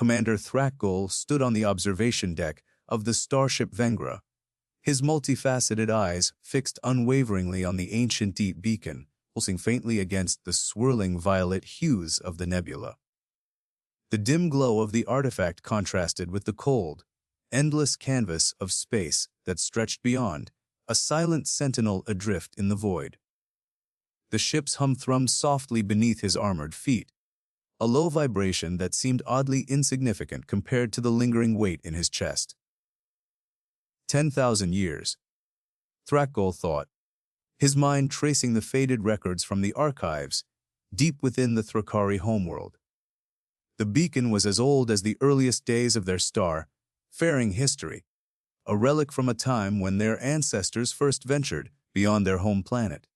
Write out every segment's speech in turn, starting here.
Commander Thrak'gul stood on the observation deck of the starship Vengra, his multifaceted eyes fixed unwaveringly on the ancient deep beacon, pulsing faintly against the swirling violet hues of the nebula. The dim glow of the artifact contrasted with the cold, endless canvas of space that stretched beyond, a silent sentinel adrift in the void. The ship's hum thrummed softly beneath his armored feet, a low vibration that seemed oddly insignificant compared to the lingering weight in his chest. 10,000 years, Thrak'gul thought, his mind tracing the faded records from the archives deep within the Thrakari homeworld. The beacon was as old as the earliest days of their star-faring history, a relic from a time when their ancestors first ventured beyond their home planet.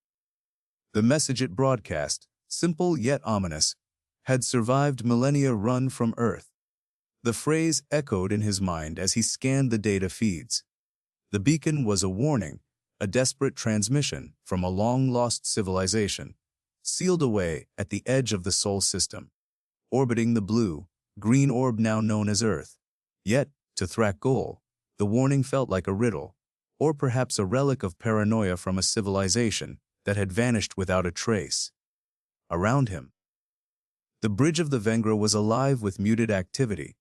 The message it broadcast, simple yet ominous, had survived millennia run from Earth. The phrase echoed in his mind as he scanned the data feeds. The beacon was a warning, a desperate transmission from a long-lost civilization, sealed away at the edge of the Sol system, orbiting the blue-green orb now known as Earth. Yet, to Thrak'gul, the warning felt like a riddle, or perhaps a relic of paranoia from a civilization that had vanished without a trace. Around him, the bridge of the Vengra was alive with muted activity.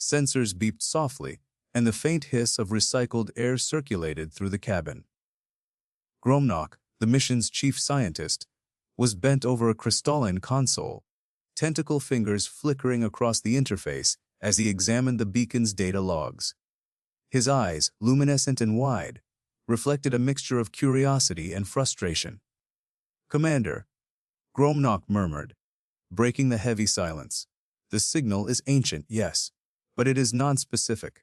Sensors beeped softly, and the faint hiss of recycled air circulated through the cabin. Gromnak, the mission's chief scientist, was bent over a crystalline console, tentacle fingers flickering across the interface as he examined the beacon's data logs. His eyes, luminescent and wide, reflected a mixture of curiosity and frustration. "Commander," Gromnak murmured, breaking the heavy silence. "The signal is ancient, yes, but it is non-specific.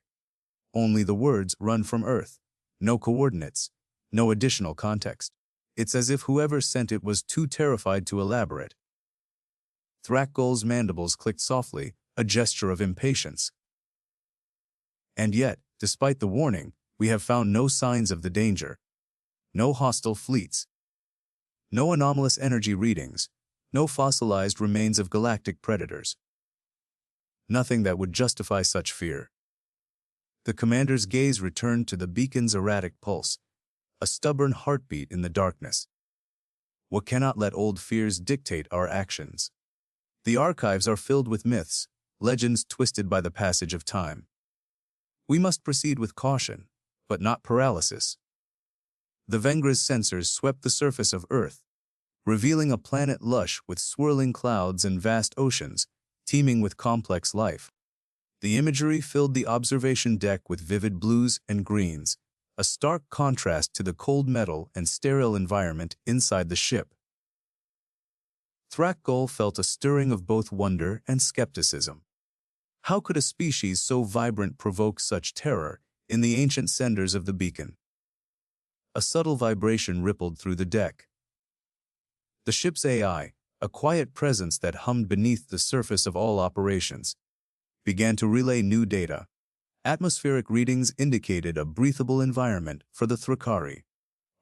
Only the words run from Earth. No coordinates, no additional context. It's as if whoever sent it was too terrified to elaborate." Thrak'gul's mandibles clicked softly, a gesture of impatience. "And yet, despite the warning, we have found no signs of the danger. No hostile fleets. No anomalous energy readings. No fossilized remains of galactic predators. Nothing that would justify such fear." The commander's gaze returned to the beacon's erratic pulse, a stubborn heartbeat in the darkness. "What cannot let old fears dictate our actions? The archives are filled with myths, legends twisted by the passage of time. We must proceed with caution, but not paralysis." The Vengra's sensors swept the surface of Earth, revealing a planet lush with swirling clouds and vast oceans, teeming with complex life. The imagery filled the observation deck with vivid blues and greens, a stark contrast to the cold metal and sterile environment inside the ship. Thrak'gul felt a stirring of both wonder and skepticism. How could a species so vibrant provoke such terror in the ancient senders of the beacon? A subtle vibration rippled through the deck. The ship's AI, a quiet presence that hummed beneath the surface of all operations, began to relay new data. Atmospheric readings indicated a breathable environment for the Thrakari,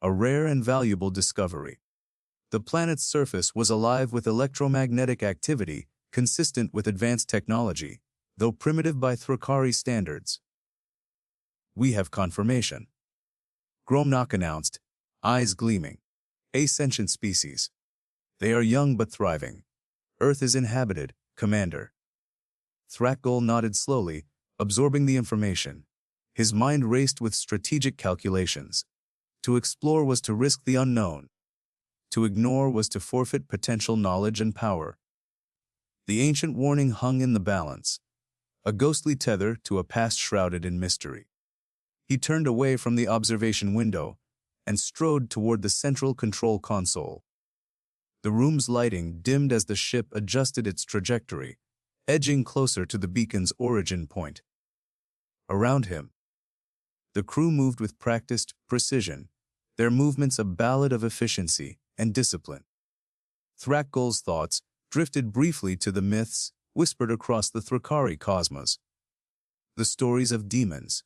a rare and valuable discovery. The planet's surface was alive with electromagnetic activity consistent with advanced technology, though primitive by Thrakari standards. "We have confirmation," Gromnak announced, eyes gleaming. "A sentient species. They are young but thriving. Earth is inhabited, Commander." Thrak'gul nodded slowly, absorbing the information. His mind raced with strategic calculations. To explore was to risk the unknown. To ignore was to forfeit potential knowledge and power. The ancient warning hung in the balance, a ghostly tether to a past shrouded in mystery. He turned away from the observation window and strode toward the central control console. The room's lighting dimmed as the ship adjusted its trajectory, edging closer to the beacon's origin point. Around him, the crew moved with practiced precision, their movements a ballad of efficiency and discipline. Thrak'gul's thoughts drifted briefly to the myths whispered across the Thrakari cosmos. The stories of demons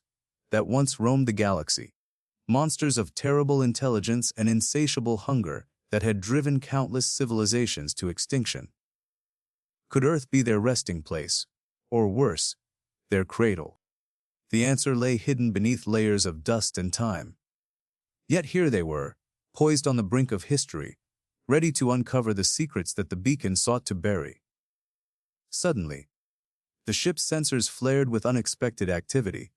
that once roamed the galaxy, monsters of terrible intelligence and insatiable hunger that had driven countless civilizations to extinction. Could Earth be their resting place, or worse, their cradle? The answer lay hidden beneath layers of dust and time. Yet here they were, poised on the brink of history, ready to uncover the secrets that the beacon sought to bury. Suddenly, the ship's sensors flared with unexpected activity.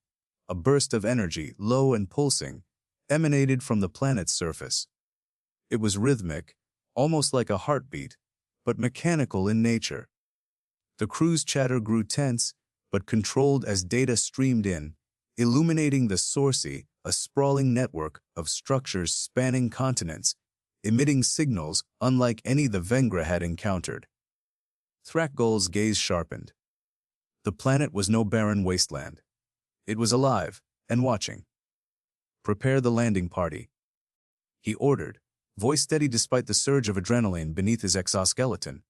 A burst of energy, low and pulsing, emanated from the planet's surface. It was rhythmic, almost like a heartbeat, but mechanical in nature. The crew's chatter grew tense, but controlled as data streamed in, illuminating the Sorcy, a sprawling network of structures spanning continents, emitting signals unlike any the Vengra had encountered. Thrak'gul's gaze sharpened. The planet was no barren wasteland. It was alive and watching. "Prepare the landing party," he ordered, voice steady despite the surge of adrenaline beneath his exoskeleton.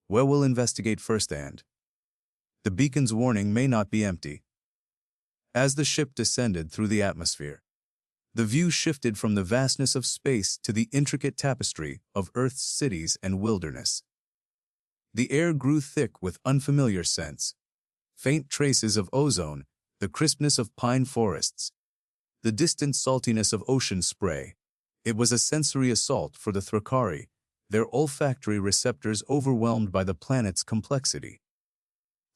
"Where we'll investigate first and the beacon's warning may not be empty." As the ship descended through the atmosphere, the view shifted from the vastness of space to the intricate tapestry of Earth's cities and wilderness. The air grew thick with unfamiliar scents, faint traces of ozone, the crispness of pine forests, the distant saltiness of ocean spray. It was a sensory assault for the Thrakari, their olfactory receptors overwhelmed by the planet's complexity.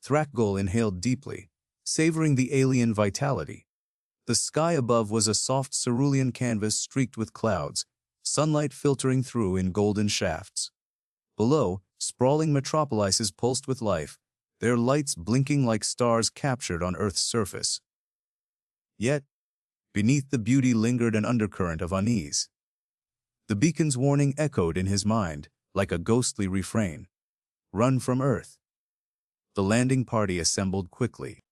Thrak'gul inhaled deeply, savoring the alien vitality. The sky above was a soft cerulean canvas streaked with clouds, sunlight filtering through in golden shafts. Below, sprawling metropolises pulsed with life, their lights blinking like stars captured on Earth's surface. Yet, beneath the beauty lingered an undercurrent of unease. The beacon's warning echoed in his mind, like a ghostly refrain. "Run from Earth." The landing party assembled quickly.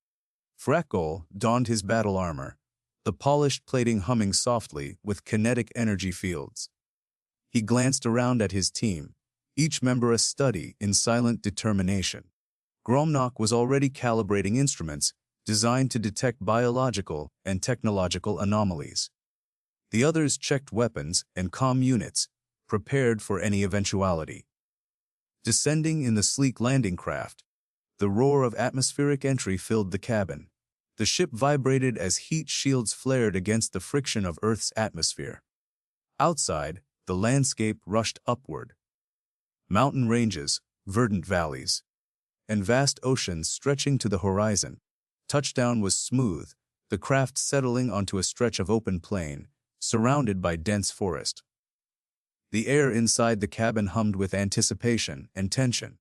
Thrak'gul donned his battle armor, the polished plating humming softly with kinetic energy fields. He glanced around at his team, each member a study in silent determination. Gromnak was already calibrating instruments designed to detect biological and technological anomalies. The others checked weapons and comm units, prepared for any eventuality. Descending in the sleek landing craft, the roar of atmospheric entry filled the cabin. The ship vibrated as heat shields flared against the friction of Earth's atmosphere. Outside, the landscape rushed upward. Mountain ranges, verdant valleys, and vast oceans stretching to the horizon. Touchdown was smooth, the craft settling onto a stretch of open plain, surrounded by dense forest. The air inside the cabin hummed with anticipation and tension.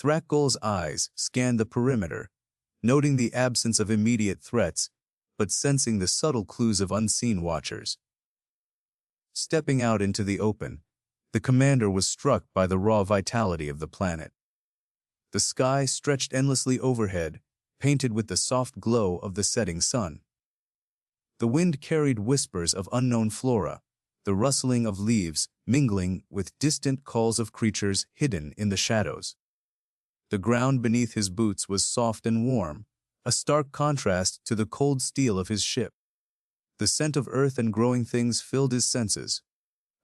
Thrak'gul's eyes scanned the perimeter, noting the absence of immediate threats, but sensing the subtle clues of unseen watchers. Stepping out into the open, the commander was struck by the raw vitality of the planet. The sky stretched endlessly overhead, painted with the soft glow of the setting sun. The wind carried whispers of unknown flora, the rustling of leaves mingling with distant calls of creatures hidden in the shadows. The ground beneath his boots was soft and warm, a stark contrast to the cold steel of his ship. The scent of earth and growing things filled his senses,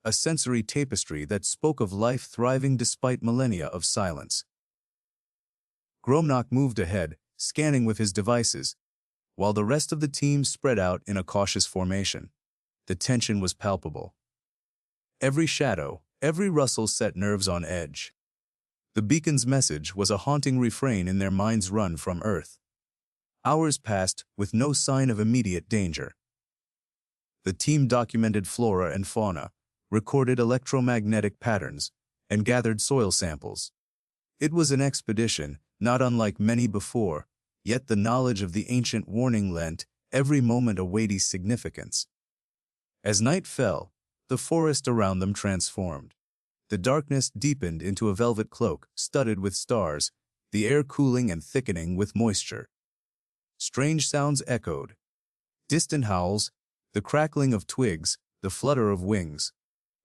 a sensory tapestry that spoke of life thriving despite millennia of silence. Gromnak moved ahead, scanning with his devices, while the rest of the team spread out in a cautious formation. The tension was palpable. Every shadow, every rustle set nerves on edge. The beacon's message was a haunting refrain in their minds run from Earth. Hours passed with no sign of immediate danger. The team documented flora and fauna, recorded electromagnetic patterns, and gathered soil samples. It was an expedition, not unlike many before, yet the knowledge of the ancient warning lent every moment a weighty significance. As night fell, the forest around them transformed. The darkness deepened into a velvet cloak studded with stars, the air cooling and thickening with moisture. Strange sounds echoed. Distant howls, the crackling of twigs, the flutter of wings.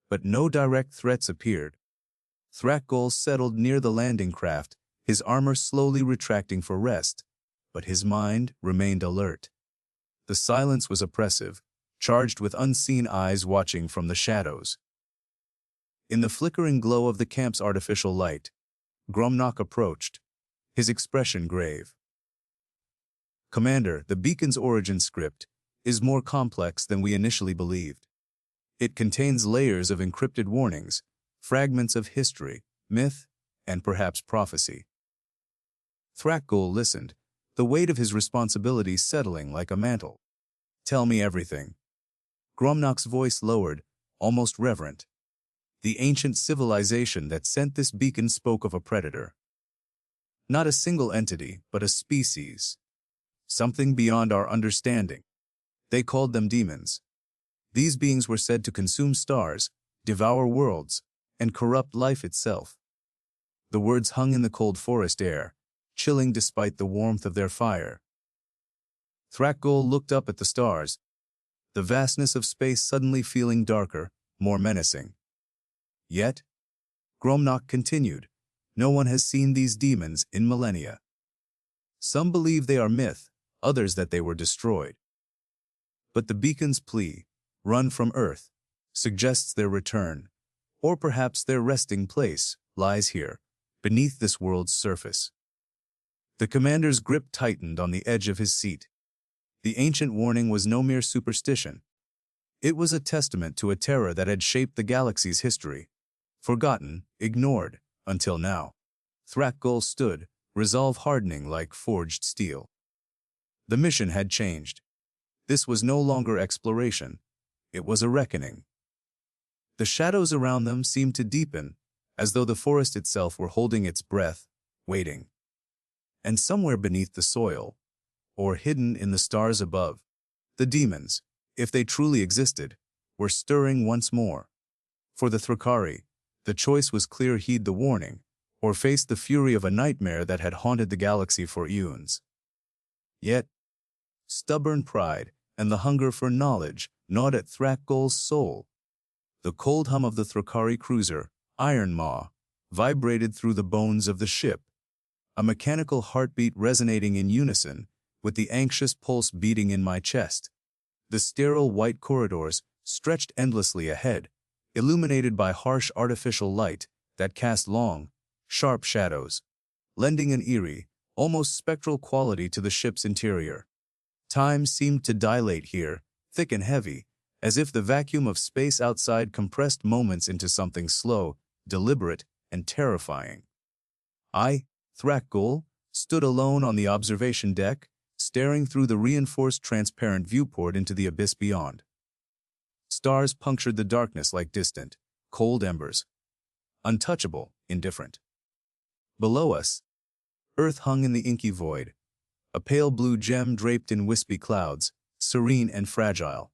But no direct threats appeared. Thrak'gul settled near the landing craft, his armor slowly retracting for rest, but his mind remained alert. The silence was oppressive, charged with unseen eyes watching from the shadows. In the flickering glow of the camp's artificial light, Gromnak approached, his expression grave. Commander, the beacon's origin script is more complex than we initially believed. It contains layers of encrypted warnings, fragments of history, myth, and perhaps prophecy. Thrak'gul listened, the weight of his responsibility settling like a mantle. Tell me everything. Gromnok's voice lowered, almost reverent. The ancient civilization that sent this beacon spoke of a predator. Not a single entity, but a species. Something beyond our understanding. They called them demons. These beings were said to consume stars, devour worlds, and corrupt life itself. The words hung in the cold forest air, chilling despite the warmth of their fire. Thrak'gul looked up at the stars, the vastness of space suddenly feeling darker, more menacing. Yet, Gromnok continued, no one has seen these demons in millennia. Some believe they are myth, others that they were destroyed. But the beacon's plea, run from Earth, suggests their return, or perhaps their resting place, lies here, beneath this world's surface. The commander's grip tightened on the edge of his seat. The ancient warning was no mere superstition. It was a testament to a terror that had shaped the galaxy's history. Forgotten, ignored, until now. Thrak'gul stood, resolve hardening like forged steel. The mission had changed. This was no longer exploration. It was a reckoning. The shadows around them seemed to deepen, as though the forest itself were holding its breath, waiting. And somewhere beneath the soil, or hidden in the stars above, the demons, if they truly existed, were stirring once more. For the Thrakari, the choice was clear: heed the warning, or face the fury of a nightmare that had haunted the galaxy for eons. Yet, stubborn pride and the hunger for knowledge gnawed at Thrak'gul's soul. The cold hum of the Thrakari cruiser, Iron Maw, vibrated through the bones of the ship, a mechanical heartbeat resonating in unison with the anxious pulse beating in my chest. The sterile white corridors stretched endlessly ahead, illuminated by harsh artificial light that cast long, sharp shadows, lending an eerie, almost spectral quality to the ship's interior. Time seemed to dilate here, thick and heavy, as if the vacuum of space outside compressed moments into something slow, deliberate, and terrifying. I, Thrak'gul, stood alone on the observation deck, staring through the reinforced transparent viewport into the abyss beyond. Stars punctured the darkness like distant, cold embers. Untouchable, indifferent. Below us, Earth hung in the inky void, a pale blue gem draped in wispy clouds, serene and fragile.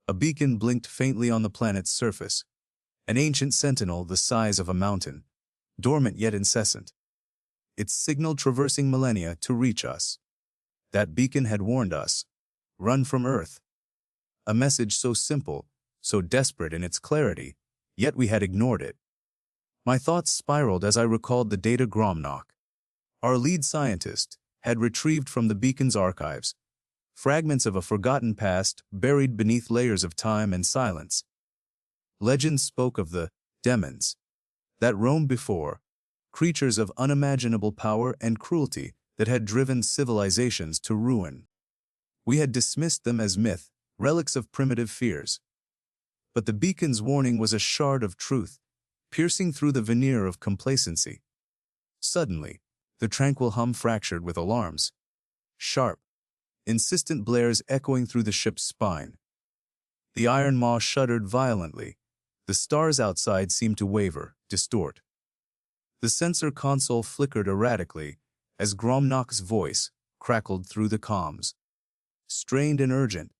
A beacon blinked faintly on the planet's surface, an ancient sentinel the size of a mountain, dormant yet incessant. Its signal traversing millennia to reach us. That beacon had warned us, run from Earth. A message so simple, so desperate in its clarity, yet we had ignored it. My thoughts spiraled as I recalled the data Gromnok, our lead scientist, had retrieved from the beacon's archives, fragments of a forgotten past buried beneath layers of time and silence. Legends spoke of the demons that roamed before, creatures of unimaginable power and cruelty that had driven civilizations to ruin. We had dismissed them as myth, relics of primitive fears. But the beacon's warning was a shard of truth, piercing through the veneer of complacency. Suddenly, the tranquil hum fractured with alarms. Sharp, insistent blares echoing through the ship's spine. The Iron Maw shuddered violently. The stars outside seemed to waver, distort. The sensor console flickered erratically as Gromnok's voice crackled through the comms. Strained and urgent.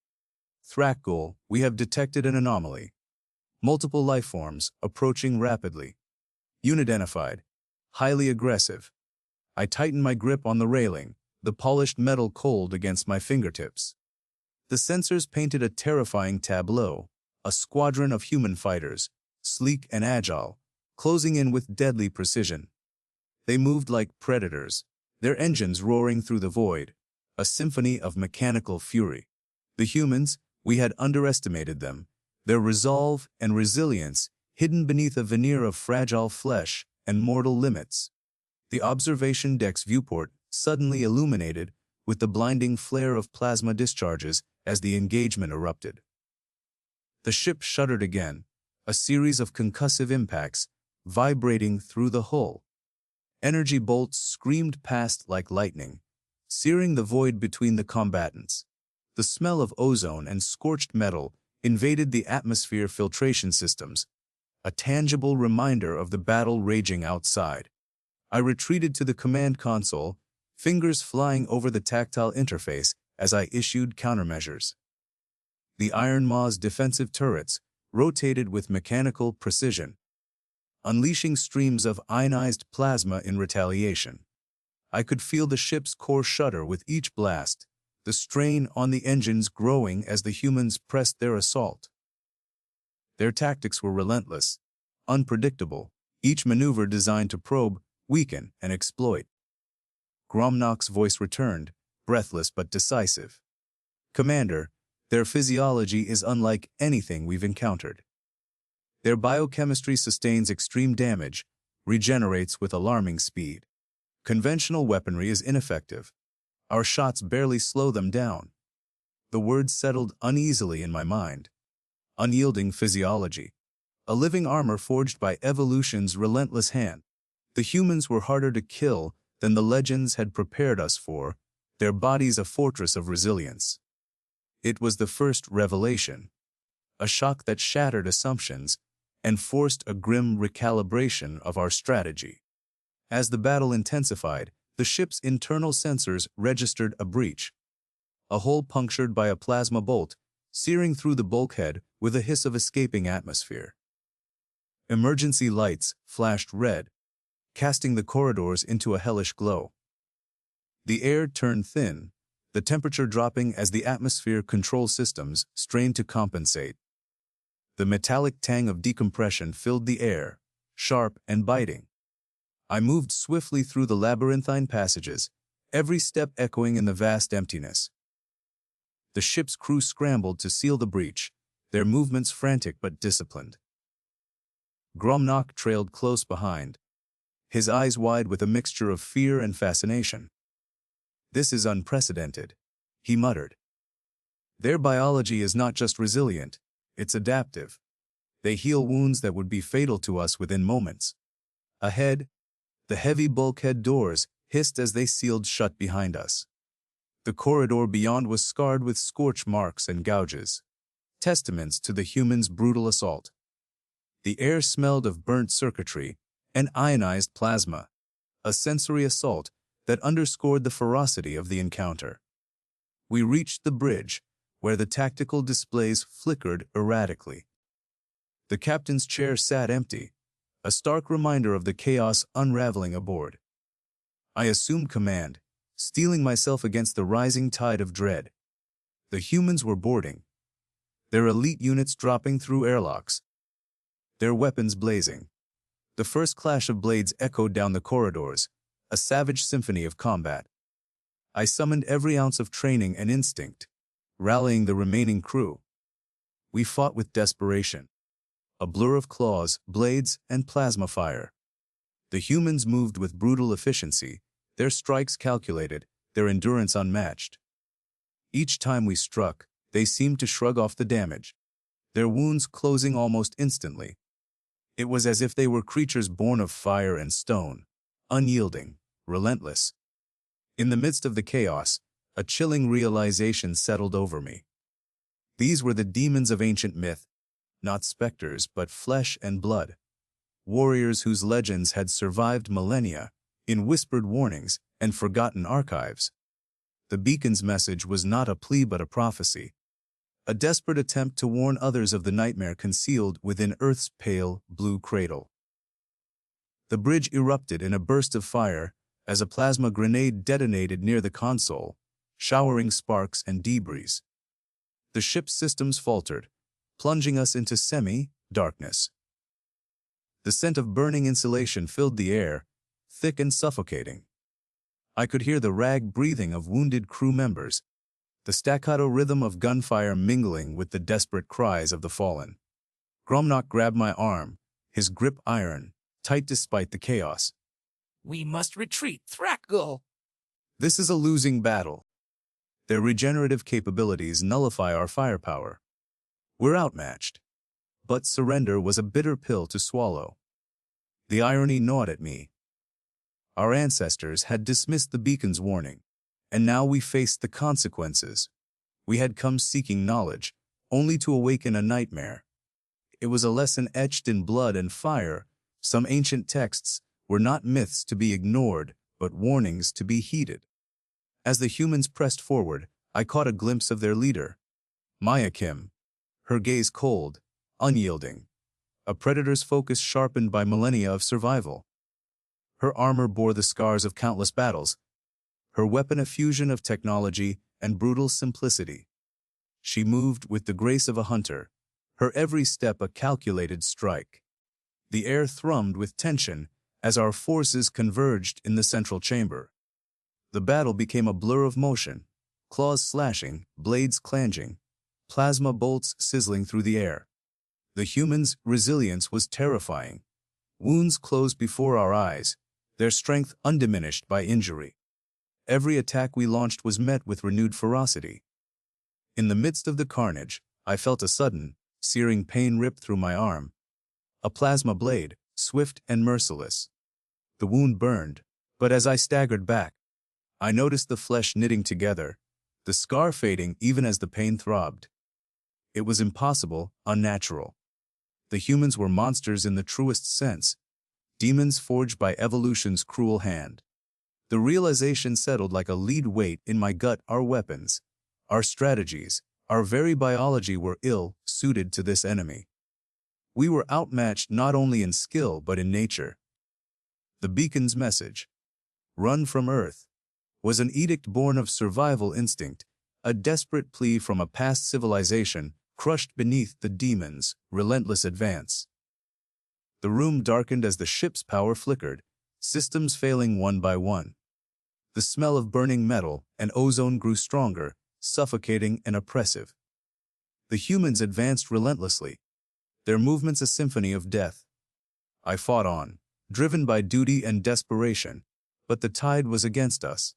Thrak'gul, we have detected an anomaly. Multiple life forms approaching rapidly. Unidentified. Highly aggressive. I tightened my grip on the railing, the polished metal cold against my fingertips. The sensors painted a terrifying tableau, a squadron of human fighters, sleek and agile, closing in with deadly precision. They moved like predators, their engines roaring through the void, a symphony of mechanical fury. The humans, we had underestimated them, their resolve and resilience hidden beneath a veneer of fragile flesh and mortal limits. The observation deck's viewport suddenly illuminated with the blinding flare of plasma discharges as the engagement erupted. The ship shuddered again, a series of concussive impacts vibrating through the hull. Energy bolts screamed past like lightning, searing the void between the combatants. The smell of ozone and scorched metal invaded the atmosphere filtration systems, a tangible reminder of the battle raging outside. I retreated to the command console, fingers flying over the tactile interface as I issued countermeasures. The Iron Maw's defensive turrets rotated with mechanical precision, unleashing streams of ionized plasma in retaliation. I could feel the ship's core shudder with each blast, the strain on the engines growing as the humans pressed their assault. Their tactics were relentless, unpredictable, each maneuver designed to probe, weaken, and exploit. Gromnock's voice returned, breathless but decisive. "Commander, their physiology is unlike anything we've encountered. Their biochemistry sustains extreme damage, regenerates with alarming speed. Conventional weaponry is ineffective. Our shots barely slow them down." The words settled uneasily in my mind. Unyielding physiology. A living armor forged by evolution's relentless hand. The humans were harder to kill than the legends had prepared us for, their bodies a fortress of resilience. It was the first revelation, a shock that shattered assumptions and forced a grim recalibration of our strategy. As the battle intensified, the ship's internal sensors registered a breach. A hole punctured by a plasma bolt, searing through the bulkhead with a hiss of escaping atmosphere. Emergency lights flashed red, casting the corridors into a hellish glow. The air turned thin, the temperature dropping as the atmosphere control systems strained to compensate. The metallic tang of decompression filled the air, sharp and biting. I moved swiftly through the labyrinthine passages, every step echoing in the vast emptiness. The ship's crew scrambled to seal the breach, their movements frantic but disciplined. Gromnock trailed close behind, his eyes wide with a mixture of fear and fascination. "This is unprecedented," he muttered. "Their biology is not just resilient, it's adaptive. They heal wounds that would be fatal to us within moments." Ahead, the heavy bulkhead doors hissed as they sealed shut behind us. The corridor beyond was scarred with scorch marks and gouges, testaments to the humans' brutal assault. The air smelled of burnt circuitry and ionized plasma, a sensory assault that underscored the ferocity of the encounter. We reached the bridge, where the tactical displays flickered erratically. The captain's chair sat empty, a stark reminder of the chaos unraveling aboard. I assumed command, steeling myself against the rising tide of dread. The humans were boarding, their elite units dropping through airlocks, their weapons blazing. The first clash of blades echoed down the corridors, a savage symphony of combat. I summoned every ounce of training and instinct, rallying the remaining crew. We fought with desperation, a blur of claws, blades, and plasma fire. The humans moved with brutal efficiency, their strikes calculated, their endurance unmatched. Each time we struck, they seemed to shrug off the damage, their wounds closing almost instantly. It was as if they were creatures born of fire and stone, unyielding, relentless. In the midst of the chaos, a chilling realization settled over me. These were the demons of ancient myth, not specters but flesh and blood, warriors whose legends had survived millennia in whispered warnings and forgotten archives. The beacon's message was not a plea but a prophecy, a desperate attempt to warn others of the nightmare concealed within Earth's pale blue cradle. The bridge erupted in a burst of fire as a plasma grenade detonated near the console, showering sparks and debris. The ship's systems faltered, plunging us into semi-darkness. The scent of burning insulation filled the air, thick and suffocating. I could hear the ragged breathing of wounded crew members, the staccato rhythm of gunfire mingling with the desperate cries of the fallen. Gromnock grabbed my arm, his grip iron, tight despite the chaos. We must retreat, Thrak'gul. This is a losing battle. Their regenerative capabilities nullify our firepower. We're outmatched. But surrender was a bitter pill to swallow. The irony gnawed at me. Our ancestors had dismissed the beacon's warning, and now we faced the consequences. We had come seeking knowledge, only to awaken a nightmare. It was a lesson etched in blood and fire. Some ancient texts were not myths to be ignored, but warnings to be heeded. As the humans pressed forward, I caught a glimpse of their leader, Maya Kim, her gaze cold, unyielding, a predator's focus sharpened by millennia of survival. Her armor bore the scars of countless battles, her weapon a fusion of technology and brutal simplicity. She moved with the grace of a hunter, her every step a calculated strike. The air thrummed with tension as our forces converged in the central chamber. The battle became a blur of motion, claws slashing, blades clanging, plasma bolts sizzling through the air. The humans' resilience was terrifying. Wounds closed before our eyes, their strength undiminished by injury. Every attack we launched was met with renewed ferocity. In the midst of the carnage, I felt a sudden, searing pain rip through my arm. A plasma blade, swift and merciless. The wound burned, but as I staggered back, I noticed the flesh knitting together, the scar fading even as the pain throbbed. It was impossible, unnatural. The humans were monsters in the truest sense, demons forged by evolution's cruel hand. The realization settled like a lead weight in my gut. Our weapons, our strategies, our very biology were ill-suited to this enemy. We were outmatched not only in skill but in nature. The beacon's message, "Run from Earth," was an edict born of survival instinct, a desperate plea from a past civilization crushed beneath the demon's relentless advance. The room darkened as the ship's power flickered, systems failing one by one. The smell of burning metal and ozone grew stronger, suffocating and oppressive. The humans advanced relentlessly, their movements a symphony of death. I fought on, driven by duty and desperation, but the tide was against us.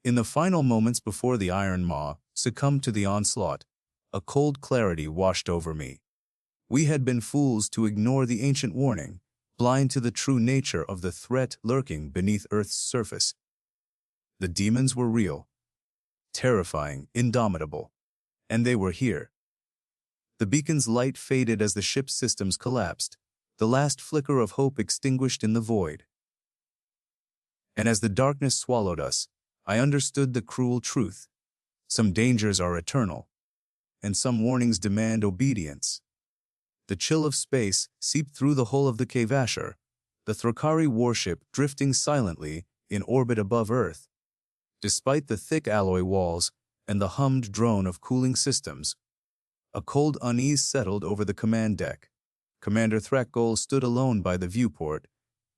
In the final moments before the Iron Maw succumbed to the onslaught, a cold clarity washed over me. We had been fools to ignore the ancient warning, blind to the true nature of the threat lurking beneath Earth's surface. The demons were real, terrifying, indomitable, and they were here. The beacon's light faded as the ship's systems collapsed, the last flicker of hope extinguished in the void. And as the darkness swallowed us, I understood the cruel truth. Some dangers are eternal, and some warnings demand obedience. The chill of space seeped through the hull of the Kavashar, the Thrakari warship drifting silently in orbit above Earth. Despite the thick alloy walls and the hummed drone of cooling systems, a cold unease settled over the command deck. Commander Thrak'gul stood alone by the viewport,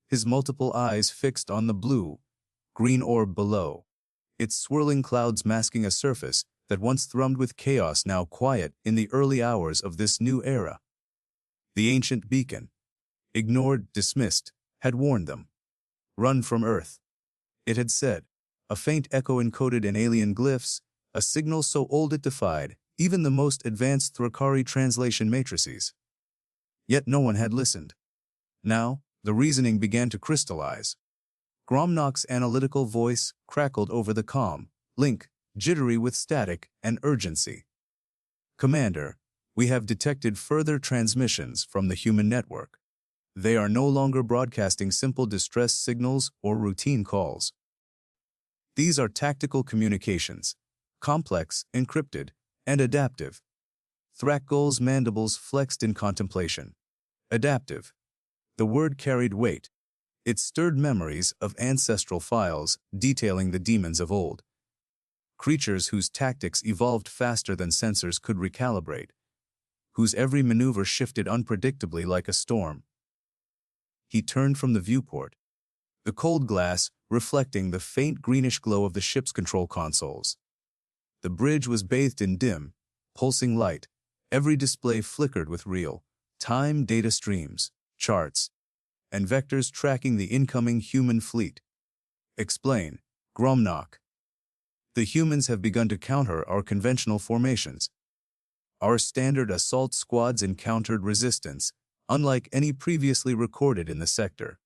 his multiple eyes fixed on the blue-green orb below, its swirling clouds masking a surface that once thrummed with chaos, now quiet in the early hours of this new era. The ancient beacon, ignored, dismissed, had warned them. Run from Earth, it had said, a faint echo encoded in alien glyphs, a signal so old it defied even the most advanced Thrakari translation matrices. Yet no one had listened. Now, the reasoning began to crystallize. Gromnock's analytical voice crackled over the comm, link, jittery with static and urgency. Commander, we have detected further transmissions from the human network. They are no longer broadcasting simple distress signals or routine calls. These are tactical communications, complex, encrypted, and adaptive. Thrak'gul's mandibles flexed in contemplation. Adaptive. The word carried weight. It stirred memories of ancestral files detailing the demons of old. Creatures whose tactics evolved faster than sensors could recalibrate, whose every maneuver shifted unpredictably like a storm. He turned from the viewport, the cold glass reflecting the faint greenish glow of the ship's control consoles. The bridge was bathed in dim, pulsing light. Every display flickered with real-time data streams, charts, and vectors tracking the incoming human fleet. Explain, Gromnak. The humans have begun to counter our conventional formations. Our standard assault squads encountered resistance, unlike any previously recorded in the sector.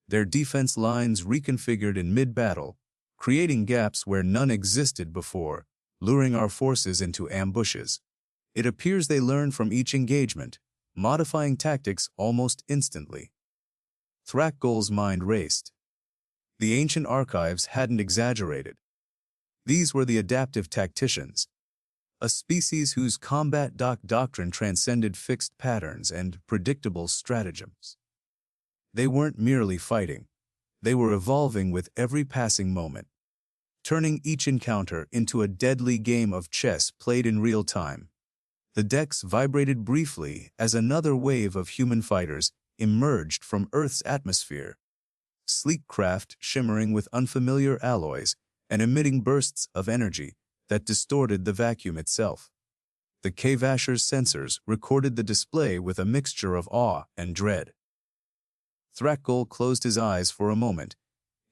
Their defense lines reconfigured in mid-battle, creating gaps where none existed before, luring our forces into ambushes. It appears they learn from each engagement, modifying tactics almost instantly. Thrak'gul's mind raced. The ancient archives hadn't exaggerated. These were the adaptive tacticians, a species whose combat doctrine transcended fixed patterns and predictable stratagems. They weren't merely fighting. They were evolving with every passing moment, turning each encounter into a deadly game of chess played in real time. The decks vibrated briefly as another wave of human fighters emerged from Earth's atmosphere. Sleek craft shimmering with unfamiliar alloys and emitting bursts of energy that distorted the vacuum itself. The Kvasher's sensors recorded the display with a mixture of awe and dread. Thrak'gul closed his eyes for a moment,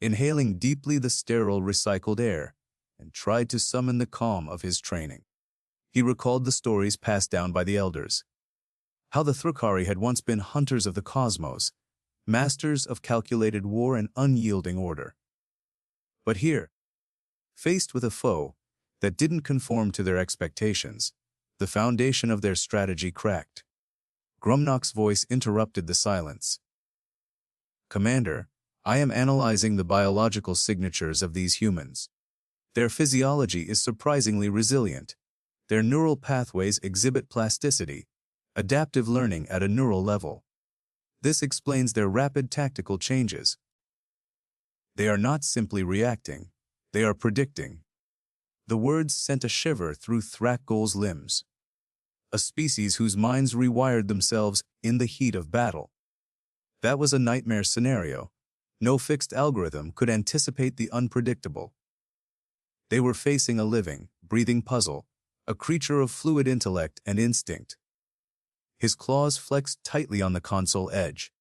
inhaling deeply the sterile recycled air, and tried to summon the calm of his training. He recalled the stories passed down by the elders. How the Thrakari had once been hunters of the cosmos, masters of calculated war and unyielding order. But here, faced with a foe that didn't conform to their expectations, the foundation of their strategy cracked. Gromnak's voice interrupted the silence. Commander, I am analyzing the biological signatures of these humans. Their physiology is surprisingly resilient. Their neural pathways exhibit plasticity, adaptive learning at a neural level. This explains their rapid tactical changes. They are not simply reacting, they are predicting. The words sent a shiver through Thrak'gul's limbs. A species whose minds rewired themselves in the heat of battle. That was a nightmare scenario. No fixed algorithm could anticipate the unpredictable. They were facing a living, breathing puzzle, a creature of fluid intellect and instinct. His claws flexed tightly on the console edge.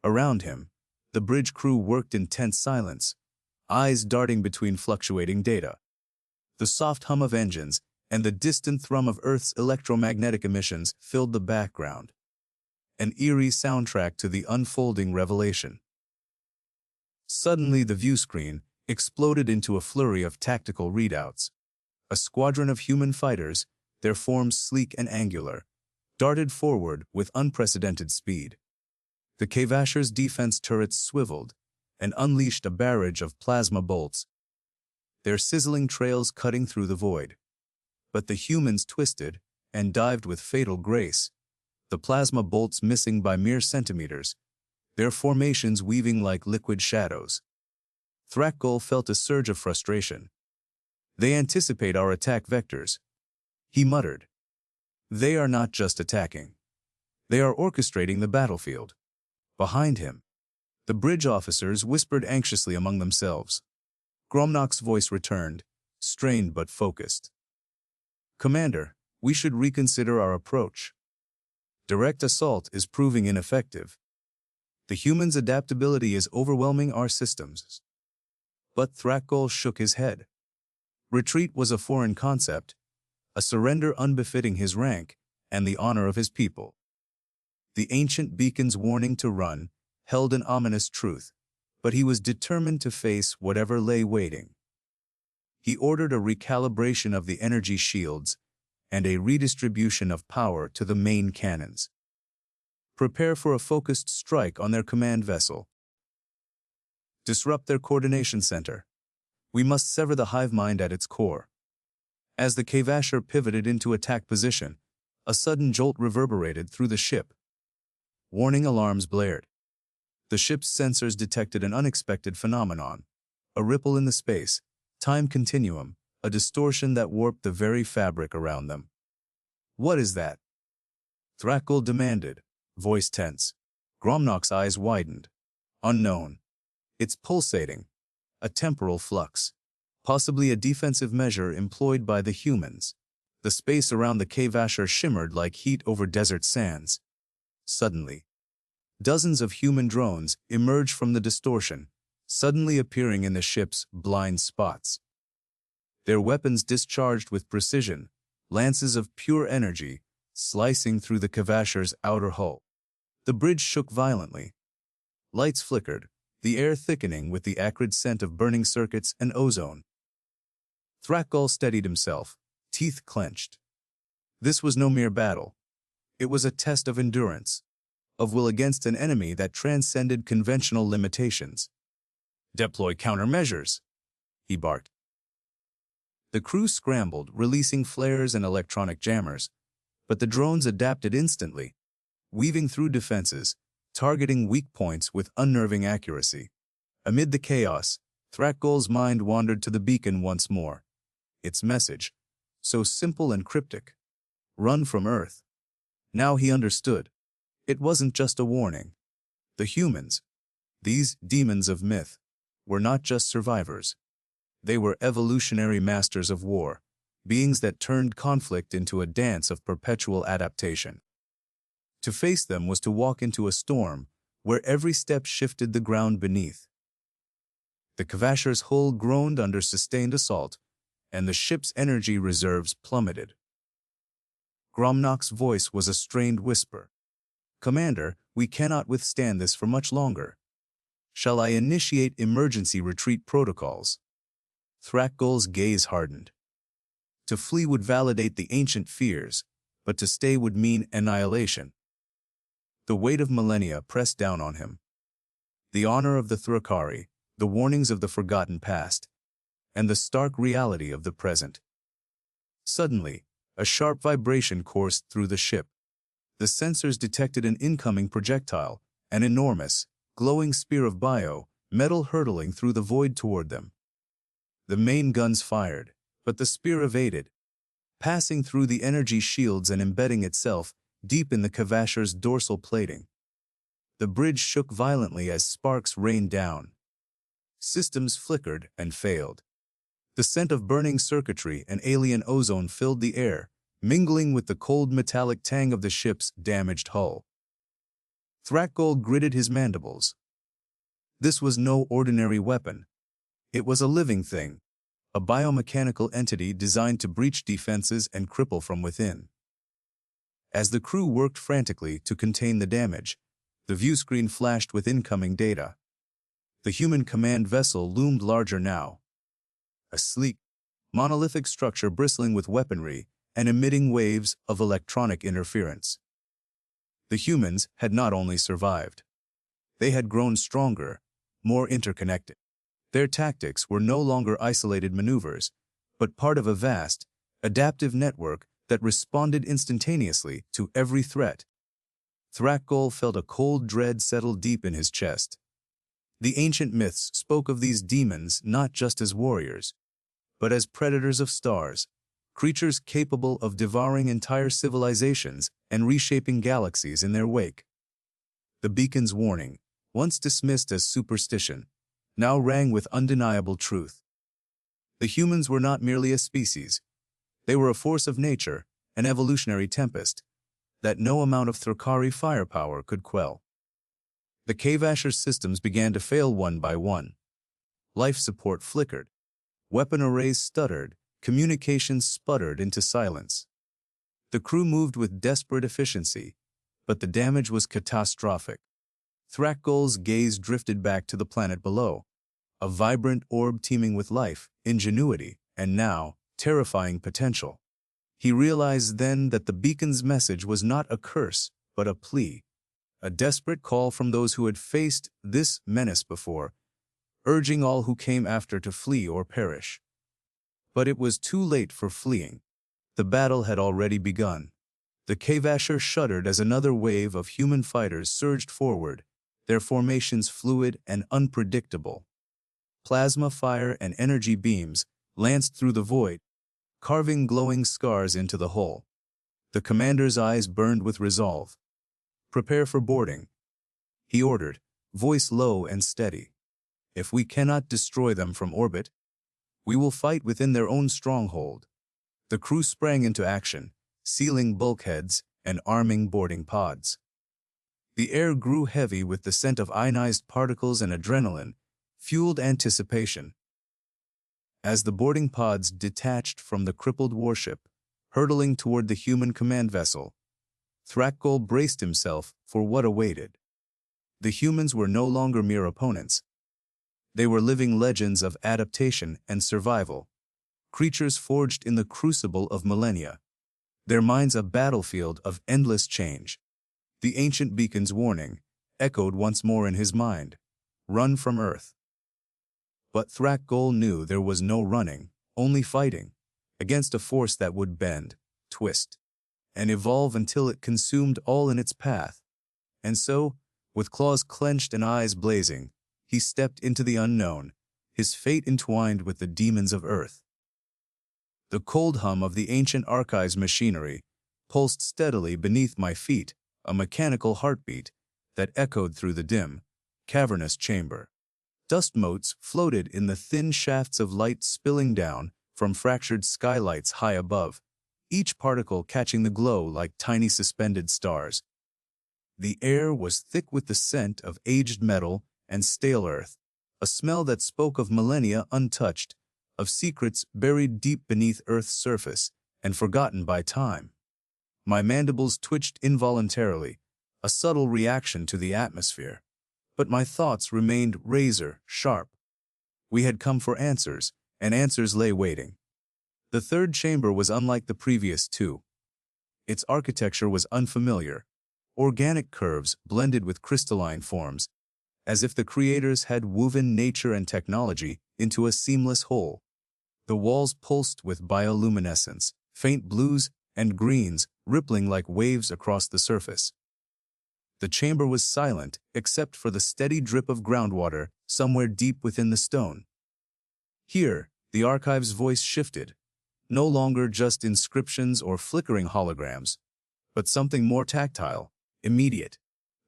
Around him, the bridge crew worked in tense silence, eyes darting between fluctuating data. The soft hum of engines and the distant thrum of Earth's electromagnetic emissions filled the background, an eerie soundtrack to the unfolding revelation. Suddenly the view screen exploded into a flurry of tactical readouts. A squadron of human fighters, their forms sleek and angular, darted forward with unprecedented speed. The Kvasher's defense turrets swiveled and unleashed a barrage of plasma bolts, their sizzling trails cutting through the void. But the humans twisted and dived with fatal grace, the plasma bolts missing by mere centimeters, their formations weaving like liquid shadows. Thrak'gul felt a surge of frustration. They anticipate our attack vectors, he muttered. They are not just attacking. They are orchestrating the battlefield. Behind him, the bridge officers whispered anxiously among themselves. Gromnak's voice returned, strained but focused. Commander, we should reconsider our approach. Direct assault is proving ineffective. The humans' adaptability is overwhelming our systems. But Thrak'gul shook his head. Retreat was a foreign concept, a surrender unbefitting his rank and the honor of his people. The ancient beacon's warning to run held an ominous truth, but he was determined to face whatever lay waiting. He ordered a recalibration of the energy shields and a redistribution of power to the main cannons. Prepare for a focused strike on their command vessel. Disrupt their coordination center. We must sever the hive mind at its core. As the Kvasher pivoted into attack position, a sudden jolt reverberated through the ship. Warning alarms blared. The ship's sensors detected an unexpected phenomenon, a ripple in the space-time continuum, a distortion that warped the very fabric around them. What is that? Thrak'gul demanded, voice tense. Gromnak's eyes widened. Unknown. It's pulsating. A temporal flux. Possibly a defensive measure employed by the humans. The space around the Kvasher shimmered like heat over desert sands. Suddenly, Dozens of human drones emerged from the distortion, suddenly appearing in the ship's blind spots. Their weapons discharged with precision, lances of pure energy, slicing through the Kvasher's outer hull. The bridge shook violently. Lights flickered, the air thickening with the acrid scent of burning circuits and ozone. Thrak'gul steadied himself, teeth clenched. This was no mere battle. It was a test of endurance, of will against an enemy that transcended conventional limitations. "Deploy countermeasures," he barked. The crew scrambled, releasing flares and electronic jammers, but the drones adapted instantly, weaving through defenses, targeting weak points with unnerving accuracy. Amid the chaos, Thrak'gul's mind wandered to the beacon once more. Its message, so simple and cryptic, "Run from Earth." Now he understood. It wasn't just a warning. The humans, these demons of myth, were not just survivors. They were evolutionary masters of war, beings that turned conflict into a dance of perpetual adaptation. To face them was to walk into a storm where every step shifted the ground beneath. The Kvasher's hull groaned under sustained assault, and the ship's energy reserves plummeted. Gromnock's voice was a strained whisper. "Commander, we cannot withstand this for much longer. Shall I initiate emergency retreat protocols?" Thrak'gul's gaze hardened. To flee would validate the ancient fears, but to stay would mean annihilation. The weight of millennia pressed down on him. The honor of the Thrakari, the warnings of the forgotten past, and the stark reality of the present. Suddenly, a sharp vibration coursed through the ship. The sensors detected an incoming projectile, an enormous, glowing spear of metal hurtling through the void toward them. The main guns fired, but the spear evaded, passing through the energy shields and embedding itself deep in the Kvasher's dorsal plating. The bridge shook violently as sparks rained down. Systems flickered and failed. The scent of burning circuitry and alien ozone filled the air, mingling with the cold metallic tang of the ship's damaged hull. Thrak'gul gritted his mandibles. This was no ordinary weapon. It was a living thing, a biomechanical entity designed to breach defenses and cripple from within. As the crew worked frantically to contain the damage, the viewscreen flashed with incoming data. The human command vessel loomed larger now. A sleek, monolithic structure bristling with weaponry and emitting waves of electronic interference. The humans had not only survived. They had grown stronger, more interconnected. Their tactics were no longer isolated maneuvers, but part of a vast, adaptive network that responded instantaneously to every threat. Thrak'gul felt a cold dread settle deep in his chest. The ancient myths spoke of these demons not just as warriors, but as predators of stars, creatures capable of devouring entire civilizations and reshaping galaxies in their wake. The beacon's warning, once dismissed as superstition, now rang with undeniable truth. The humans were not merely a species. They were a force of nature, an evolutionary tempest, that no amount of Thrakari firepower could quell. The Kvasher systems began to fail one by one. Life support flickered. Weapon arrays stuttered, communications sputtered into silence. The crew moved with desperate efficiency, but the damage was catastrophic. Thrak'gul's gaze drifted back to the planet below, a vibrant orb teeming with life, ingenuity, and now, terrifying potential. He realized then that the beacon's message was not a curse, but a plea, a desperate call from those who had faced this menace before, urging all who came after to flee or perish. But it was too late for fleeing. The battle had already begun. The Kvasher shuddered as another wave of human fighters surged forward, their formations fluid and unpredictable. Plasma fire and energy beams lanced through the void, carving glowing scars into the hull. The commander's eyes burned with resolve. "Prepare for boarding," he ordered, voice low and steady. "If we cannot destroy them from orbit, we will fight within their own stronghold." The crew sprang into action, sealing bulkheads and arming boarding pods. The air grew heavy with the scent of ionized particles, and adrenaline fueled anticipation. As the boarding pods detached from the crippled warship, hurtling toward the human command vessel, Thrak'gul braced himself for what awaited. The humans were no longer mere opponents. They were living legends of adaptation and survival, creatures forged in the crucible of millennia, their minds a battlefield of endless change. The ancient beacon's warning echoed once more in his mind: run from Earth. But Thrak'gul knew there was no running, only fighting, against a force that would bend, twist, and evolve until it consumed all in its path. And so, with claws clenched and eyes blazing, he stepped into the unknown, his fate entwined with the demons of Earth. The cold hum of the ancient archives machinery pulsed steadily beneath my feet, a mechanical heartbeat that echoed through the dim, cavernous chamber. Dust motes floated in the thin shafts of light spilling down from fractured skylights high above, each particle catching the glow like tiny suspended stars. The air was thick with the scent of aged metal and stale earth, a smell that spoke of millennia untouched, of secrets buried deep beneath Earth's surface and forgotten by time. My mandibles twitched involuntarily, a subtle reaction to the atmosphere, but my thoughts remained razor sharp. We had come for answers, and answers lay waiting. The third chamber was unlike the previous two. Its architecture was unfamiliar, organic curves blended with crystalline forms, as if the creators had woven nature and technology into a seamless whole. The walls pulsed with bioluminescence, faint blues and greens rippling like waves across the surface. The chamber was silent except for the steady drip of groundwater somewhere deep within the stone. Here, the archive's voice shifted, no longer just inscriptions or flickering holograms, but something more tactile, immediate.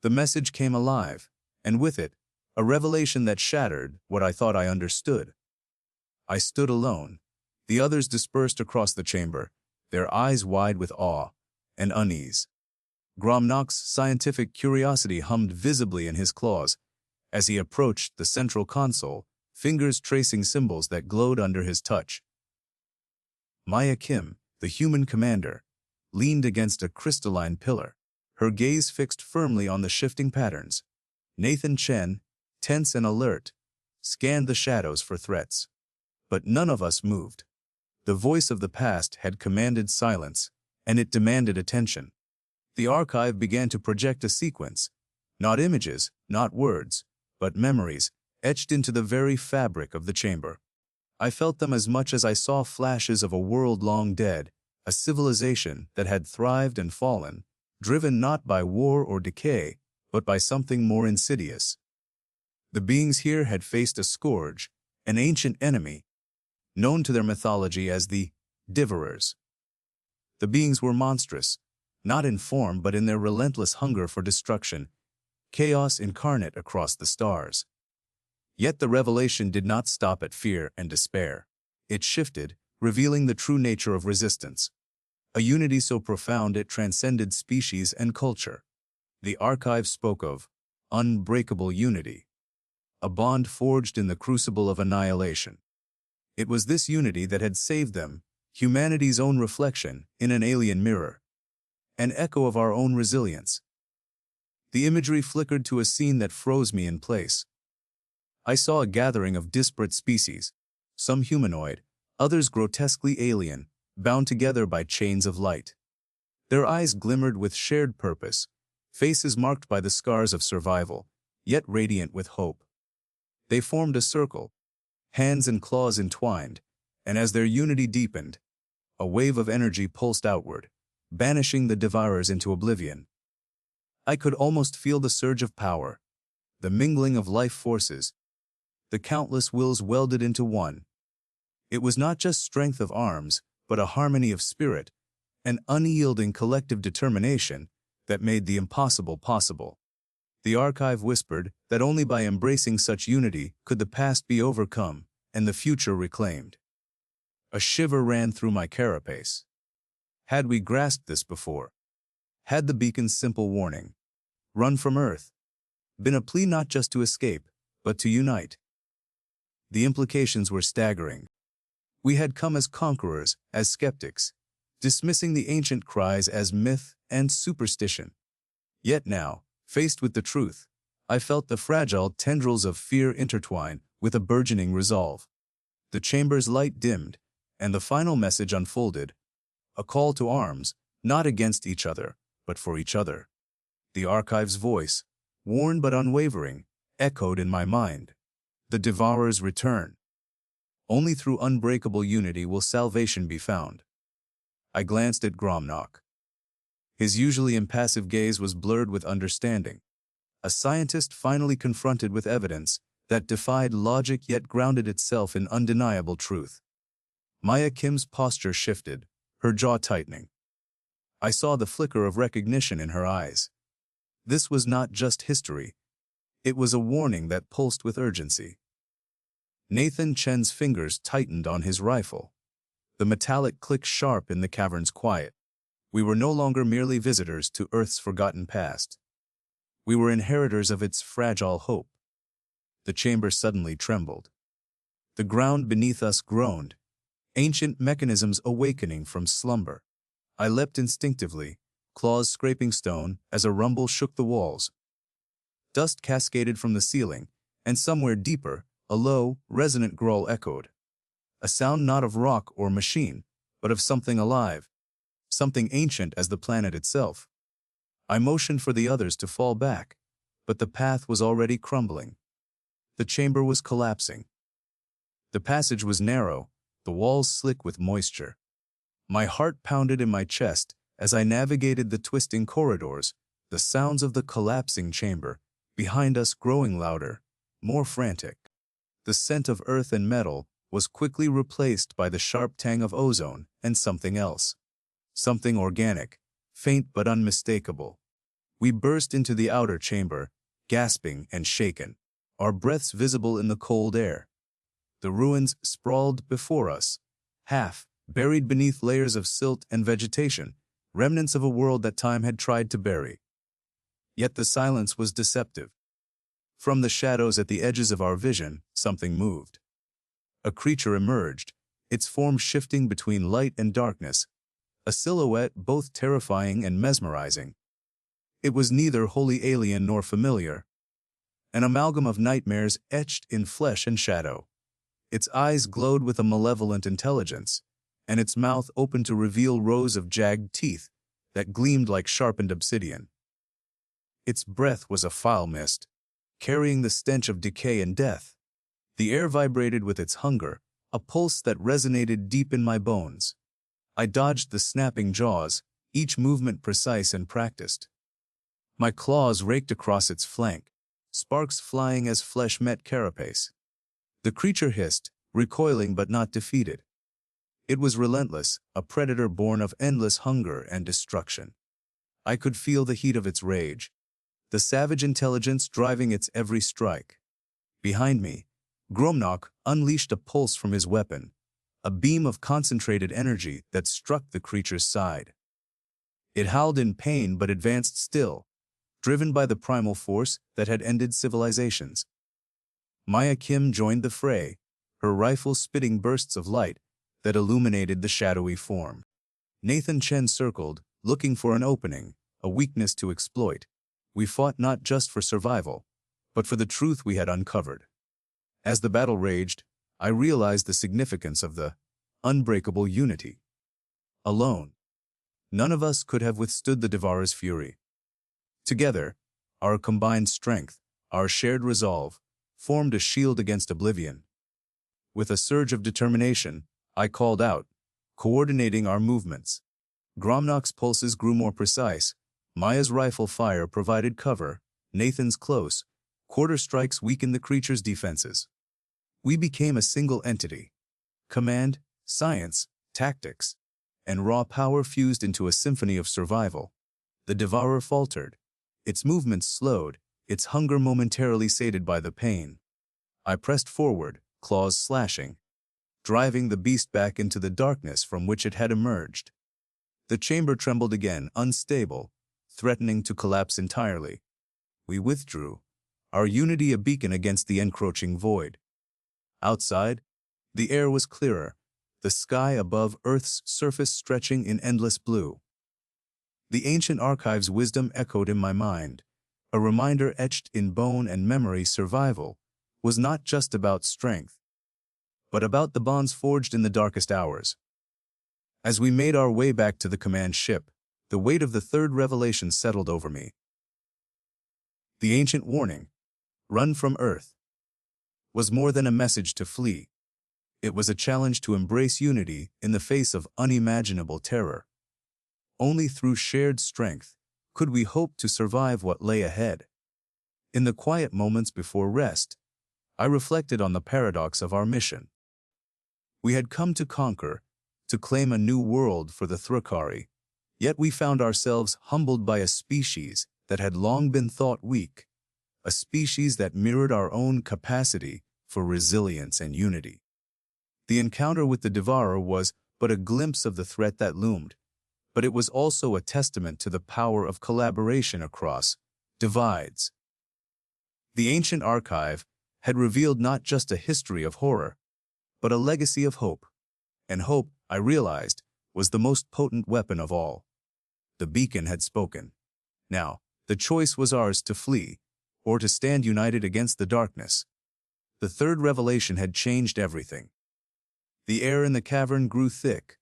The message came alive, and with it, a revelation that shattered what I thought I understood. I stood alone. The others dispersed across the chamber, their eyes wide with awe and unease. Gromnock's scientific curiosity hummed visibly in his claws as he approached the central console, fingers tracing symbols that glowed under his touch. Maya Kim, the human commander, leaned against a crystalline pillar, her gaze fixed firmly on the shifting patterns. Nathan Chen, tense and alert, scanned the shadows for threats. But none of us moved. The voice of the past had commanded silence, and it demanded attention. The archive began to project a sequence, not images, not words, but memories, etched into the very fabric of the chamber. I felt them as much as I saw flashes of a world long dead, a civilization that had thrived and fallen, driven not by war or decay, but by something more insidious. The beings here had faced a scourge, an ancient enemy, known to their mythology as the Diverers. The beings were monstrous, not in form but in their relentless hunger for destruction, chaos incarnate across the stars. Yet the revelation did not stop at fear and despair. It shifted, revealing the true nature of resistance, a unity so profound it transcended species and culture. The archive spoke of unbreakable unity, a bond forged in the crucible of annihilation. It was this unity that had saved them, humanity's own reflection in an alien mirror, an echo of our own resilience. The imagery flickered to a scene that froze me in place. I saw a gathering of disparate species, some humanoid, others grotesquely alien, bound together by chains of light. Their eyes glimmered with shared purpose, faces marked by the scars of survival, yet radiant with hope. They formed a circle, hands and claws entwined, and as their unity deepened, a wave of energy pulsed outward, banishing the devourers into oblivion. I could almost feel the surge of power, the mingling of life forces, the countless wills welded into one. It was not just strength of arms, but a harmony of spirit, an unyielding collective determination that made the impossible possible. The archive whispered that only by embracing such unity could the past be overcome and the future reclaimed. A shiver ran through my carapace. Had we grasped this before? Had the beacon's simple warning, run from Earth, been a plea not just to escape, but to unite. The implications were staggering. We had come as conquerors, as skeptics, dismissing the ancient cries as myth and superstition. Yet now, faced with the truth, I felt the fragile tendrils of fear intertwine with a burgeoning resolve. The chamber's light dimmed, and the final message unfolded, a call to arms, not against each other, but for each other. The archive's voice, worn but unwavering, echoed in my mind. The Devourer's return. Only through unbreakable unity will salvation be found. I glanced at Gromnock. His usually impassive gaze was blurred with understanding. A scientist finally confronted with evidence that defied logic yet grounded itself in undeniable truth. Maya Kim's posture shifted, her jaw tightening. I saw the flicker of recognition in her eyes. This was not just history. It was a warning that pulsed with urgency. Nathan Chen's fingers tightened on his rifle. The metallic clicked sharp in the cavern's quiet. We were no longer merely visitors to Earth's forgotten past. We were inheritors of its fragile hope. The chamber suddenly trembled. The ground beneath us groaned, ancient mechanisms awakening from slumber. I leapt instinctively, claws scraping stone as a rumble shook the walls. Dust cascaded from the ceiling, and somewhere deeper, a low, resonant growl echoed. A sound not of rock or machine, but of something alive, something ancient as the planet itself. I motioned for the others to fall back, but the path was already crumbling. The chamber was collapsing. The passage was narrow, the walls slick with moisture. My heart pounded in my chest as I navigated the twisting corridors, the sounds of the collapsing chamber, behind us growing louder, more frantic. The scent of earth and metal was quickly replaced by the sharp tang of ozone and something else. Something organic, faint but unmistakable. We burst into the outer chamber, gasping and shaken, our breaths visible in the cold air. The ruins sprawled before us, half buried beneath layers of silt and vegetation, remnants of a world that time had tried to bury. Yet the silence was deceptive. From the shadows at the edges of our vision, something moved. A creature emerged, its form shifting between light and darkness, a silhouette both terrifying and mesmerizing. It was neither wholly alien nor familiar. An amalgam of nightmares etched in flesh and shadow. Its eyes glowed with a malevolent intelligence, and its mouth opened to reveal rows of jagged teeth that gleamed like sharpened obsidian. Its breath was a foul mist, carrying the stench of decay and death. The air vibrated with its hunger, a pulse that resonated deep in my bones. I dodged the snapping jaws, each movement precise and practiced. My claws raked across its flank, sparks flying as flesh met carapace. The creature hissed, recoiling but not defeated. It was relentless, a predator born of endless hunger and destruction. I could feel the heat of its rage, the savage intelligence driving its every strike. Behind me, Gromnock unleashed a pulse from his weapon, a beam of concentrated energy that struck the creature's side. It howled in pain but advanced still, driven by the primal force that had ended civilizations. Maya Kim joined the fray, her rifle spitting bursts of light that illuminated the shadowy form. Nathan Chen circled, looking for an opening, a weakness to exploit. We fought not just for survival, but for the truth we had uncovered. As the battle raged, I realized the significance of the unbreakable unity. Alone, none of us could have withstood the Devourer's fury. Together, our combined strength, our shared resolve, formed a shield against oblivion. With a surge of determination, I called out, coordinating our movements. Gromnock's pulses grew more precise, Maya's rifle fire provided cover, Nathan's close, quarter strikes weakened the creature's defenses. We became a single entity. Command, science, tactics, and raw power fused into a symphony of survival. The Devourer faltered. Its movements slowed, its hunger momentarily sated by the pain. I pressed forward, claws slashing, driving the beast back into the darkness from which it had emerged. The chamber trembled again, unstable, threatening to collapse entirely. We withdrew, our unity a beacon against the encroaching void. Outside, the air was clearer, the sky above Earth's surface stretching in endless blue. The ancient archive's wisdom echoed in my mind, a reminder etched in bone and memory. Survival was not just about strength, but about the bonds forged in the darkest hours. As we made our way back to the command ship, the weight of the third revelation settled over me. The ancient warning, "Run from Earth," was more than a message to flee. It was a challenge to embrace unity in the face of unimaginable terror. Only through shared strength could we hope to survive what lay ahead. In the quiet moments before rest, I reflected on the paradox of our mission. We had come to conquer, to claim a new world for the Thrakari, yet we found ourselves humbled by a species that had long been thought weak, a species that mirrored our own capacity for resilience and unity. The encounter with the Devourer was but a glimpse of the threat that loomed, but it was also a testament to the power of collaboration across divides. The ancient archive had revealed not just a history of horror, but a legacy of hope. And hope, I realized, was the most potent weapon of all. The beacon had spoken. Now, the choice was ours: to flee, or to stand united against the darkness. The third revelation had changed everything. The air in the cavern grew thick,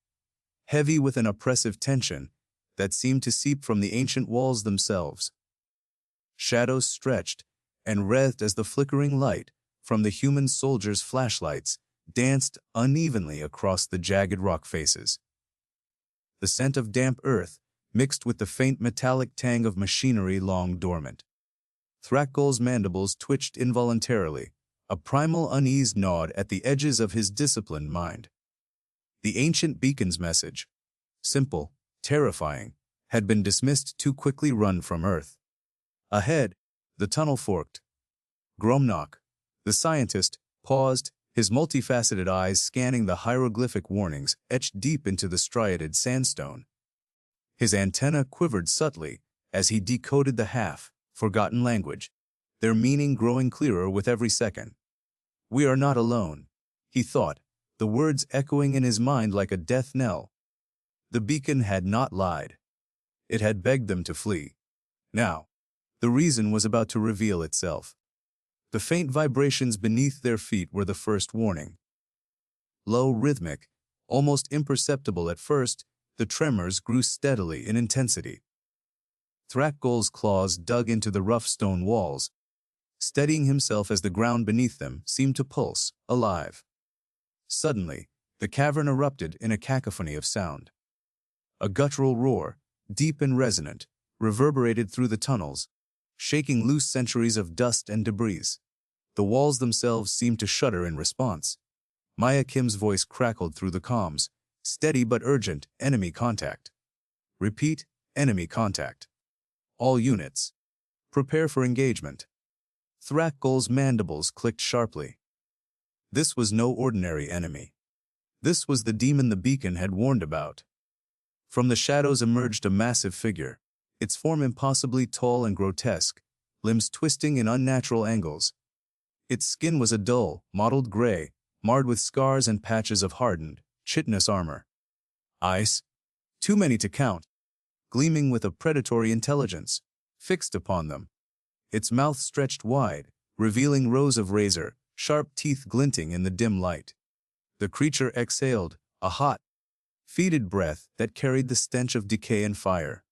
heavy with an oppressive tension that seemed to seep from the ancient walls themselves. Shadows stretched and writhed as the flickering light from the human soldiers' flashlights danced unevenly across the jagged rock faces. The scent of damp earth mixed with the faint metallic tang of machinery long dormant. Thrak'gul's mandibles twitched involuntarily, a primal unease gnawed at the edges of his disciplined mind. The ancient beacon's message, simple, terrifying, had been dismissed too quickly. Run from Earth. Ahead, the tunnel forked. Gromnak, the scientist, paused, his multifaceted eyes scanning the hieroglyphic warnings etched deep into the striated sandstone. His antenna quivered subtly as he decoded the half-forgotten language, their meaning growing clearer with every second. "We are not alone," he thought, the words echoing in his mind like a death knell. The beacon had not lied. It had begged them to flee. Now, the reason was about to reveal itself. The faint vibrations beneath their feet were the first warning. Low, rhythmic, almost imperceptible at first, the tremors grew steadily in intensity. Thrak'gul's claws dug into the rough stone walls, steadying himself as the ground beneath them seemed to pulse, alive. Suddenly, the cavern erupted in a cacophony of sound. A guttural roar, deep and resonant, reverberated through the tunnels, shaking loose centuries of dust and debris. The walls themselves seemed to shudder in response. Maya Kim's voice crackled through the comms, steady but urgent: "Enemy contact. Repeat, enemy contact. All units, prepare for engagement." Thrak'gul's mandibles clicked sharply. This was no ordinary enemy. This was the demon the beacon had warned about. From the shadows emerged a massive figure, its form impossibly tall and grotesque, limbs twisting in unnatural angles. Its skin was a dull, mottled gray, marred with scars and patches of hardened, chitinous armor. Eyes, too many to count, gleaming with a predatory intelligence, fixed upon them. Its mouth stretched wide, revealing rows of razor-sharp teeth glinting in the dim light. The creature exhaled a hot, fetid breath that carried the stench of decay and fire.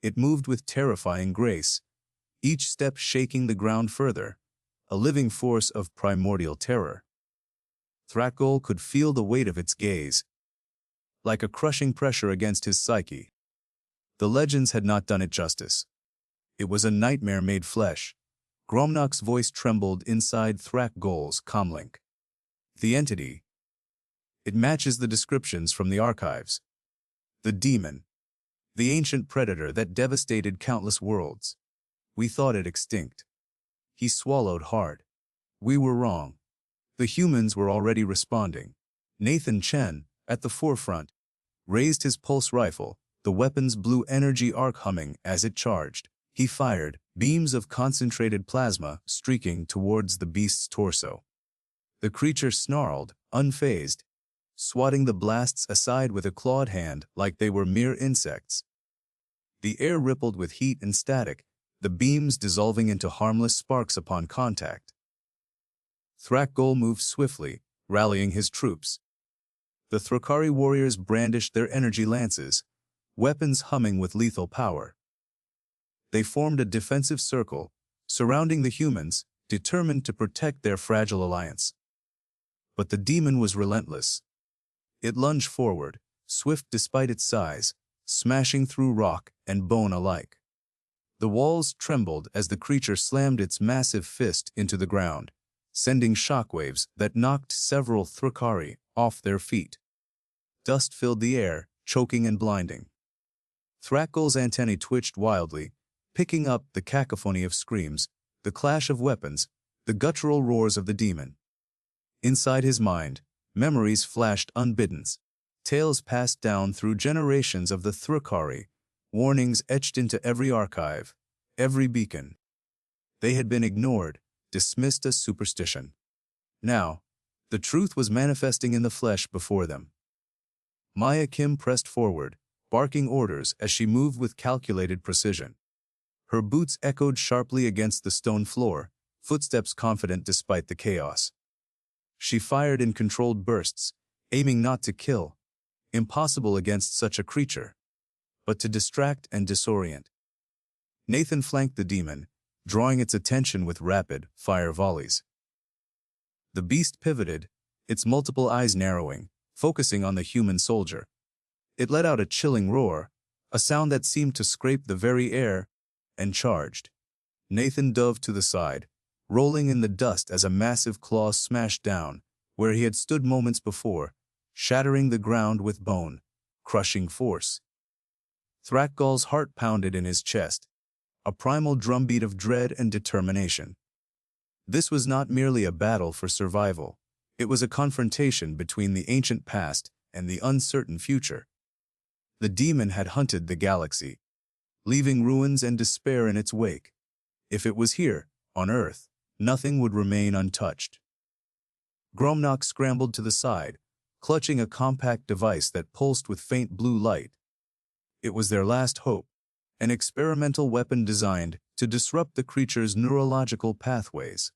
It moved with terrifying grace, each step shaking the ground further, a living force of primordial terror. Thrak'gul could feel the weight of its gaze, like a crushing pressure against his psyche. The legends had not done it justice. It was a nightmare made flesh. Gromnak's voice trembled inside Thrak'gul's comlink. The entity. It matches the descriptions from the archives. The demon. The ancient predator that devastated countless worlds. We thought it extinct. He swallowed hard. We were wrong. The humans were already responding. Nathan Chen, at the forefront, raised his pulse rifle, the weapon's blue energy arc humming as it charged. He fired, beams of concentrated plasma streaking towards the beast's torso. The creature snarled, unfazed, swatting the blasts aside with a clawed hand like they were mere insects. The air rippled with heat and static, the beams dissolving into harmless sparks upon contact. Thrak'gul moved swiftly, rallying his troops. The Thrakari warriors brandished their energy lances, weapons humming with lethal power. They formed a defensive circle, surrounding the humans, determined to protect their fragile alliance. But the demon was relentless. It lunged forward, swift despite its size, smashing through rock and bone alike. The walls trembled as the creature slammed its massive fist into the ground, sending shockwaves that knocked several Thrakari off their feet. Dust filled the air, choking and blinding. Thrak'gul's antennae twitched wildly, picking up the cacophony of screams, the clash of weapons, the guttural roars of the demon. Inside his mind, memories flashed unbidden. Tales passed down through generations of the Thrakari, warnings etched into every archive, every beacon. They had been ignored, dismissed as superstition. Now, the truth was manifesting in the flesh before them. Maya Kim pressed forward, barking orders as she moved with calculated precision. Her boots echoed sharply against the stone floor, footsteps confident despite the chaos. She fired in controlled bursts, aiming not to kill, impossible against such a creature, but to distract and disorient. Nathan flanked the demon, drawing its attention with rapid fire volleys. The beast pivoted, its multiple eyes narrowing, focusing on the human soldier. It let out a chilling roar, a sound that seemed to scrape the very air, and charged. Nathan dove to the side, rolling in the dust as a massive claw smashed down, where he had stood moments before, shattering the ground with bone, crushing force. Thrak'gul's heart pounded in his chest, a primal drumbeat of dread and determination. This was not merely a battle for survival, it was a confrontation between the ancient past and the uncertain future. The demon had hunted the galaxy, leaving ruins and despair in its wake. If it was here, on Earth, nothing would remain untouched. Gromnak scrambled to the side, clutching a compact device that pulsed with faint blue light. It was their last hope, an experimental weapon designed to disrupt the creature's neurological pathways.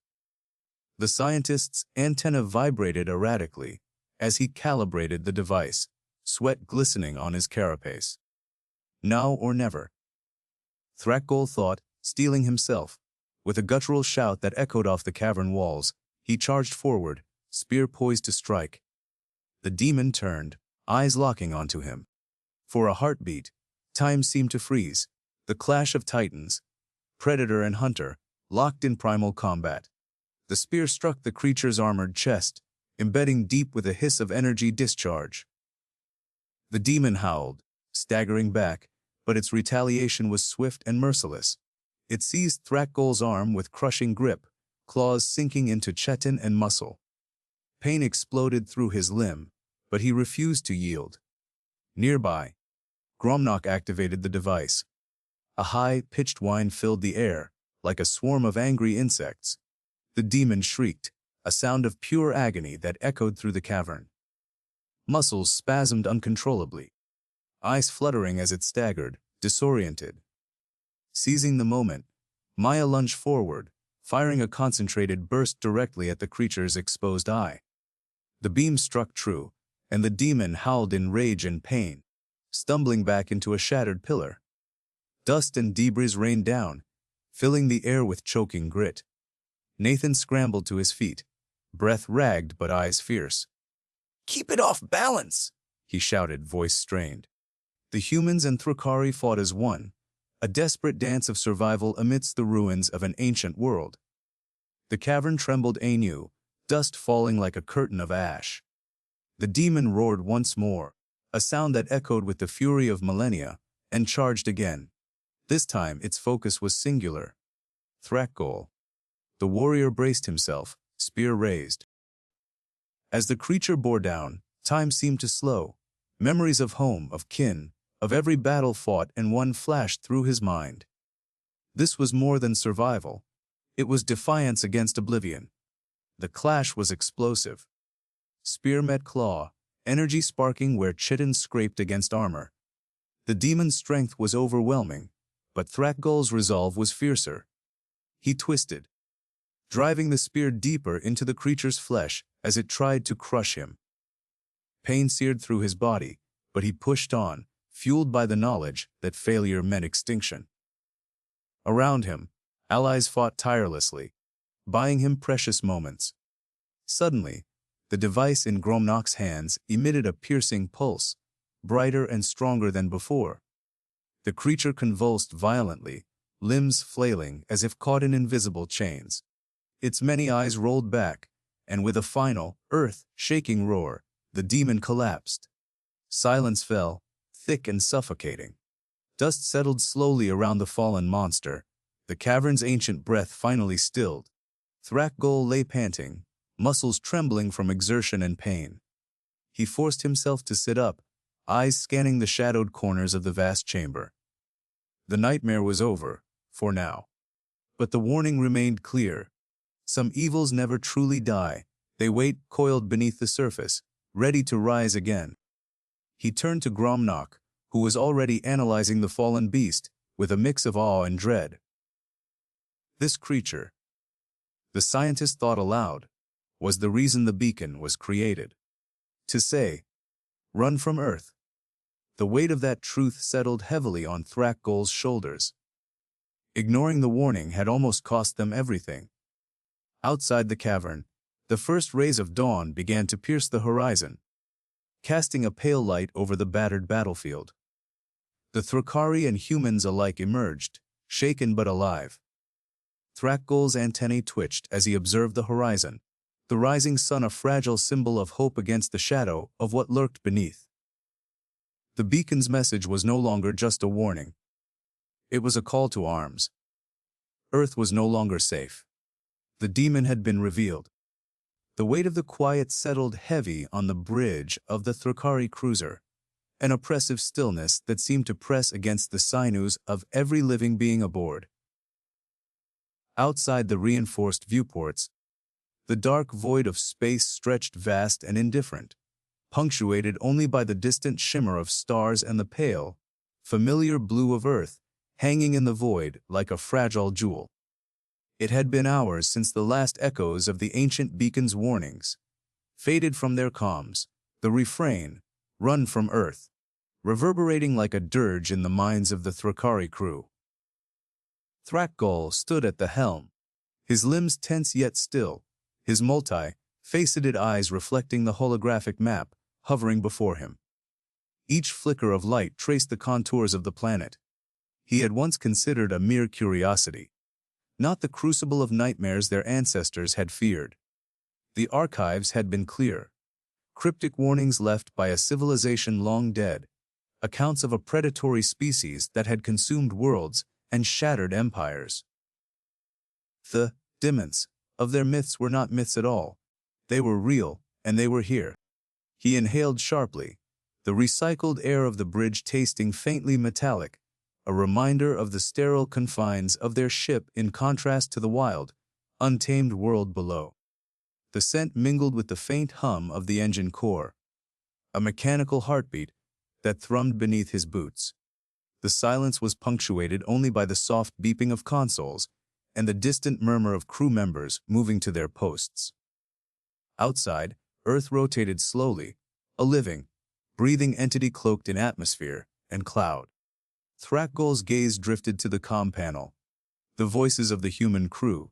The scientist's antenna vibrated erratically as he calibrated the device, sweat glistening on his carapace. Now or never. Thrak'gul thought, steeling himself. With a guttural shout that echoed off the cavern walls, he charged forward, spear poised to strike. The demon turned, eyes locking onto him. For a heartbeat, time seemed to freeze, the clash of titans, predator and hunter, locked in primal combat. The spear struck the creature's armored chest, embedding deep with a hiss of energy discharge. The demon howled, staggering back, but its retaliation was swift and merciless. It seized Thrak'gul's arm with crushing grip, claws sinking into chitin and muscle. Pain exploded through his limb, but he refused to yield. Nearby, Gromnak activated the device. A high-pitched whine filled the air, like a swarm of angry insects. The demon shrieked, a sound of pure agony that echoed through the cavern. Muscles spasmed uncontrollably, eyes fluttering as it staggered, disoriented. Seizing the moment, Maya lunged forward, firing a concentrated burst directly at the creature's exposed eye. The beam struck true, and the demon howled in rage and pain, stumbling back into a shattered pillar. Dust and debris rained down, filling the air with choking grit. Nathan scrambled to his feet, breath ragged but eyes fierce. Keep it off balance, he shouted, voice strained. The humans and Thrakari fought as one, a desperate dance of survival amidst the ruins of an ancient world. The cavern trembled anew, dust falling like a curtain of ash. The demon roared once more, a sound that echoed with the fury of millennia, and charged again. This time its focus was singular. Thrak'gul. The warrior braced himself, spear raised. As the creature bore down, time seemed to slow. Memories of home, of kin, of every battle fought and won flashed through his mind. This was more than survival. It was defiance against oblivion. The clash was explosive. Spear met claw, energy sparking where chitin scraped against armor. The demon's strength was overwhelming, but Thrak'gul's resolve was fiercer. He twisted, driving the spear deeper into the creature's flesh as it tried to crush him. Pain seared through his body, but he pushed on, fueled by the knowledge that failure meant extinction. Around him, allies fought tirelessly, buying him precious moments. Suddenly, the device in Gromnok's hands emitted a piercing pulse, brighter and stronger than before. The creature convulsed violently, limbs flailing as if caught in invisible chains. Its many eyes rolled back, and with a final, earth-shaking roar, the demon collapsed. Silence fell, thick and suffocating. Dust settled slowly around the fallen monster. The cavern's ancient breath finally stilled. Thrak'gul lay panting, muscles trembling from exertion and pain. He forced himself to sit up, eyes scanning the shadowed corners of the vast chamber. The nightmare was over, for now. But the warning remained clear. Some evils never truly die. They wait coiled beneath the surface, ready to rise again. He turned to Gromnok, who was already analyzing the fallen beast, with a mix of awe and dread. This creature, the scientist thought aloud, was the reason the beacon was created. To say, run from Earth. The weight of that truth settled heavily on Thrak'gul's shoulders. Ignoring the warning had almost cost them everything. Outside the cavern, the first rays of dawn began to pierce the horizon, casting a pale light over the battered battlefield. The Thrakari and humans alike emerged, shaken but alive. Thrak'gul's antennae twitched as he observed the horizon, the rising sun a fragile symbol of hope against the shadow of what lurked beneath. The beacon's message was no longer just a warning. It was a call to arms. Earth was no longer safe. The demon had been revealed. The weight of the quiet settled heavy on the bridge of the Thrakari cruiser, an oppressive stillness that seemed to press against the sinews of every living being aboard. Outside the reinforced viewports, the dark void of space stretched vast and indifferent, punctuated only by the distant shimmer of stars and the pale, familiar blue of Earth, hanging in the void like a fragile jewel. It had been hours since the last echoes of the ancient beacon's warnings faded from their comms, the refrain, "Run from Earth," reverberating like a dirge in the minds of the Thrakari crew. Thrak'gul stood at the helm, his limbs tense yet still, his multi-faceted eyes reflecting the holographic map hovering before him. Each flicker of light traced the contours of the planet. He had once considered a mere curiosity, not the crucible of nightmares their ancestors had feared. The archives had been clear. Cryptic warnings left by a civilization long dead, accounts of a predatory species that had consumed worlds and shattered empires. The demons of their myths were not myths at all. They were real, and they were here. He inhaled sharply, the recycled air of the bridge tasting faintly metallic, a reminder of the sterile confines of their ship in contrast to the wild, untamed world below. The scent mingled with the faint hum of the engine core, a mechanical heartbeat that thrummed beneath his boots. The silence was punctuated only by the soft beeping of consoles and the distant murmur of crew members moving to their posts. Outside, Earth rotated slowly, a living, breathing entity cloaked in atmosphere and cloud. Thrak'gul's gaze drifted to the comm panel. The voices of the human crew,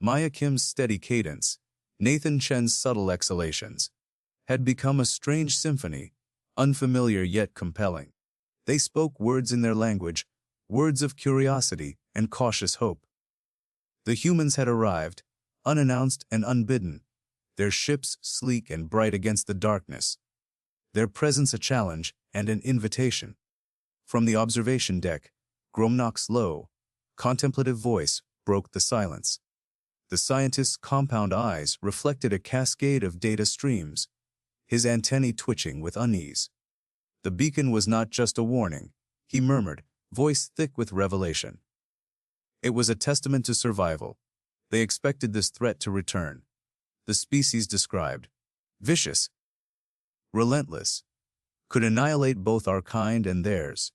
Maya Kim's steady cadence, Nathan Chen's subtle exhalations, had become a strange symphony, unfamiliar yet compelling. They spoke words in their language, words of curiosity and cautious hope. The humans had arrived, unannounced and unbidden, their ships sleek and bright against the darkness, their presence a challenge and an invitation. From the observation deck, Gromnok's low, contemplative voice broke the silence. The scientist's compound eyes reflected a cascade of data streams, his antennae twitching with unease. The beacon was not just a warning, he murmured, voice thick with revelation. It was a testament to survival. They expected this threat to return. The species described, vicious, relentless, could annihilate both our kind and theirs.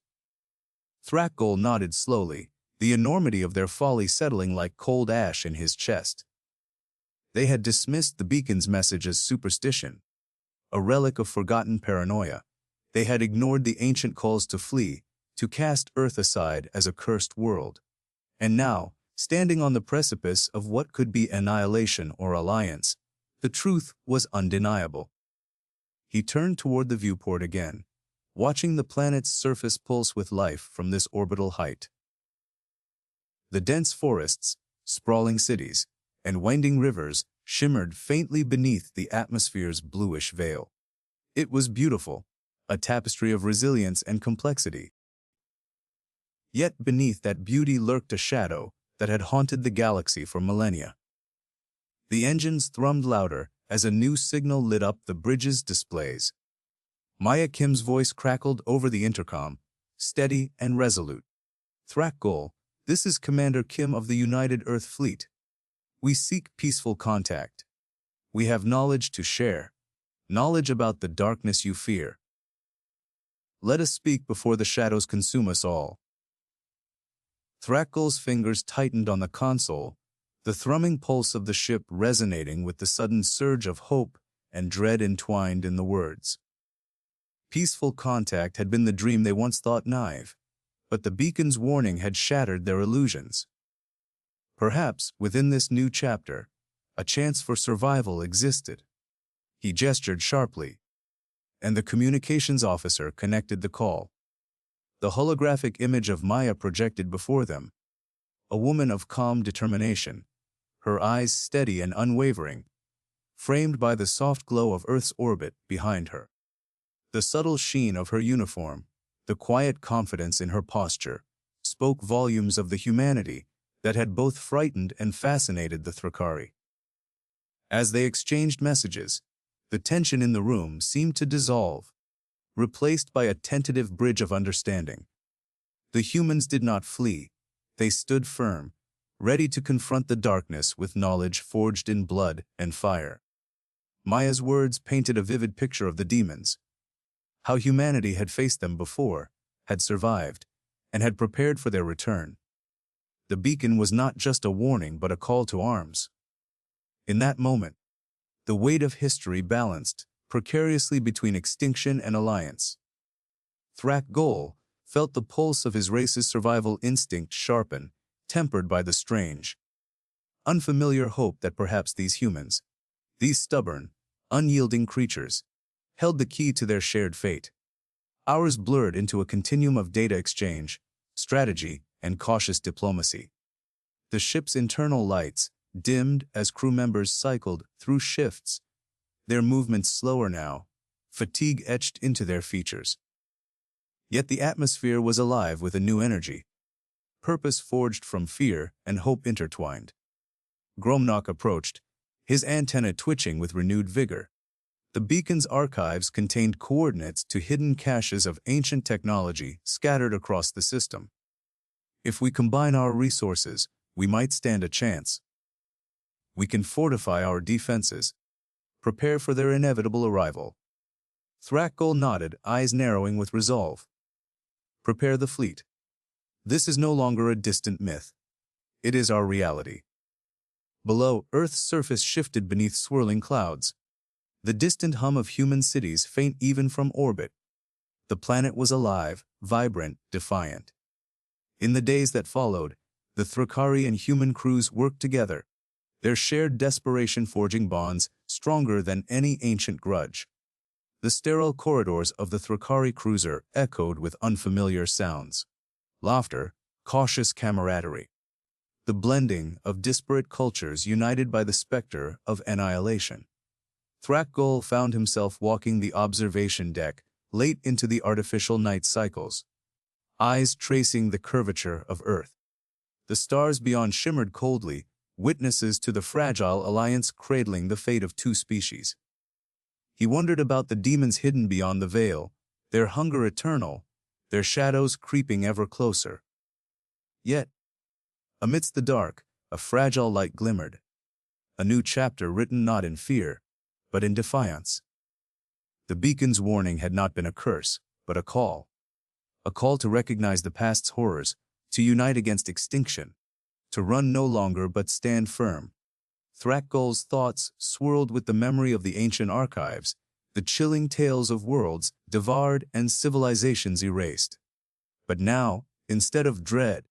Thrak'gul nodded slowly, the enormity of their folly settling like cold ash in his chest. They had dismissed the beacon's message as superstition, a relic of forgotten paranoia. They had ignored the ancient calls to flee, to cast Earth aside as a cursed world. And now, standing on the precipice of what could be annihilation or alliance, the truth was undeniable. He turned toward the viewport again, watching the planet's surface pulse with life from this orbital height. The dense forests, sprawling cities, and winding rivers shimmered faintly beneath the atmosphere's bluish veil. It was beautiful, a tapestry of resilience and complexity. Yet beneath that beauty lurked a shadow that had haunted the galaxy for millennia. The engines thrummed louder as a new signal lit up the bridge's displays. Maya Kim's voice crackled over the intercom, steady and resolute. Thrak'gul, this is Commander Kim of the United Earth Fleet. We seek peaceful contact. We have knowledge to share, knowledge about the darkness you fear. Let us speak before the shadows consume us all. Thrak'gul's fingers tightened on the console, the thrumming pulse of the ship resonating with the sudden surge of hope and dread entwined in the words. Peaceful contact had been the dream they once thought naive, but the beacon's warning had shattered their illusions. Perhaps, within this new chapter, a chance for survival existed. He gestured sharply, and the communications officer connected the call. The holographic image of Maya projected before them, a woman of calm determination, her eyes steady and unwavering, framed by the soft glow of Earth's orbit behind her. The subtle sheen of her uniform, the quiet confidence in her posture, spoke volumes of the humanity that had both frightened and fascinated the Thrakari. As they exchanged messages, the tension in the room seemed to dissolve, replaced by a tentative bridge of understanding. The humans did not flee. They stood firm, ready to confront the darkness with knowledge forged in blood and fire. Maya's words painted a vivid picture of the demons, how humanity had faced them before, had survived, and had prepared for their return. The beacon was not just a warning but a call to arms. In that moment, the weight of history balanced precariously between extinction and alliance. Thrak'gul felt the pulse of his race's survival instinct sharpen, tempered by the strange, unfamiliar hope that perhaps these humans, these stubborn, unyielding creatures, held the key to their shared fate. Hours blurred into a continuum of data exchange, strategy, and cautious diplomacy. The ship's internal lights dimmed as crew members cycled through shifts, their movements slower now, fatigue etched into their features. Yet the atmosphere was alive with a new energy, purpose forged from fear and hope intertwined. Gromnak approached, his antenna twitching with renewed vigor. The beacon's archives contained coordinates to hidden caches of ancient technology scattered across the system. If we combine our resources, we might stand a chance. We can fortify our defenses, prepare for their inevitable arrival. Thrak'gul nodded, eyes narrowing with resolve. Prepare the fleet. This is no longer a distant myth. It is our reality. Below, Earth's surface shifted beneath swirling clouds. The distant hum of human cities faint even from orbit. The planet was alive, vibrant, defiant. In the days that followed, the Thrakari and human crews worked together, their shared desperation forging bonds stronger than any ancient grudge. The sterile corridors of the Thrakari cruiser echoed with unfamiliar sounds. Laughter, cautious camaraderie. The blending of disparate cultures united by the specter of annihilation. Thrak'gul found himself walking the observation deck late into the artificial night cycles, eyes tracing the curvature of Earth. The stars beyond shimmered coldly, witnesses to the fragile alliance cradling the fate of two species. He wondered about the demons hidden beyond the veil, their hunger eternal, their shadows creeping ever closer. Yet, Amidst the dark, a fragile light glimmered. A new chapter written not in fear, but in defiance. The beacon's warning had not been a curse, but a call. A call to recognize the past's horrors, to unite against extinction, to run no longer but stand firm. Thrak'gul's thoughts swirled with the memory of the ancient archives, the chilling tales of worlds devoured and civilizations erased. But now, instead of dread,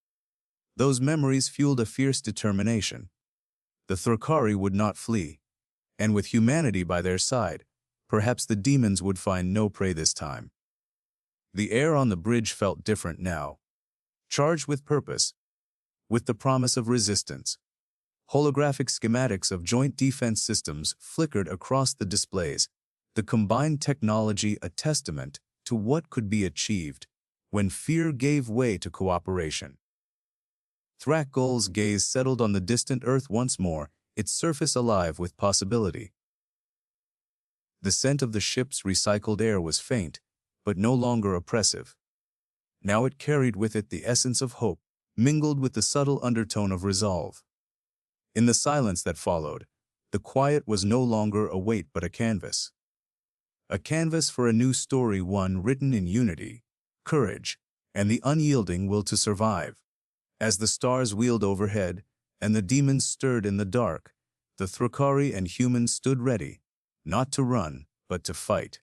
those memories fueled a fierce determination. The Thrakari would not flee, and with humanity by their side, perhaps the demons would find no prey this time. The air on the bridge felt different now, charged with purpose, with the promise of resistance. Holographic schematics of joint defense systems flickered across the displays, the combined technology a testament to what could be achieved when fear gave way to cooperation. Thrak'gul's gaze settled on the distant Earth once more, its surface alive with possibility. The scent of the ship's recycled air was faint, but no longer oppressive. Now it carried with it the essence of hope, mingled with the subtle undertone of resolve. In the silence that followed, the quiet was no longer a weight but a canvas. A canvas for a new story, one written in unity, courage, and the unyielding will to survive. As the stars wheeled overhead, and the demons stirred in the dark, the Thrakari and humans stood ready, not to run, but to fight.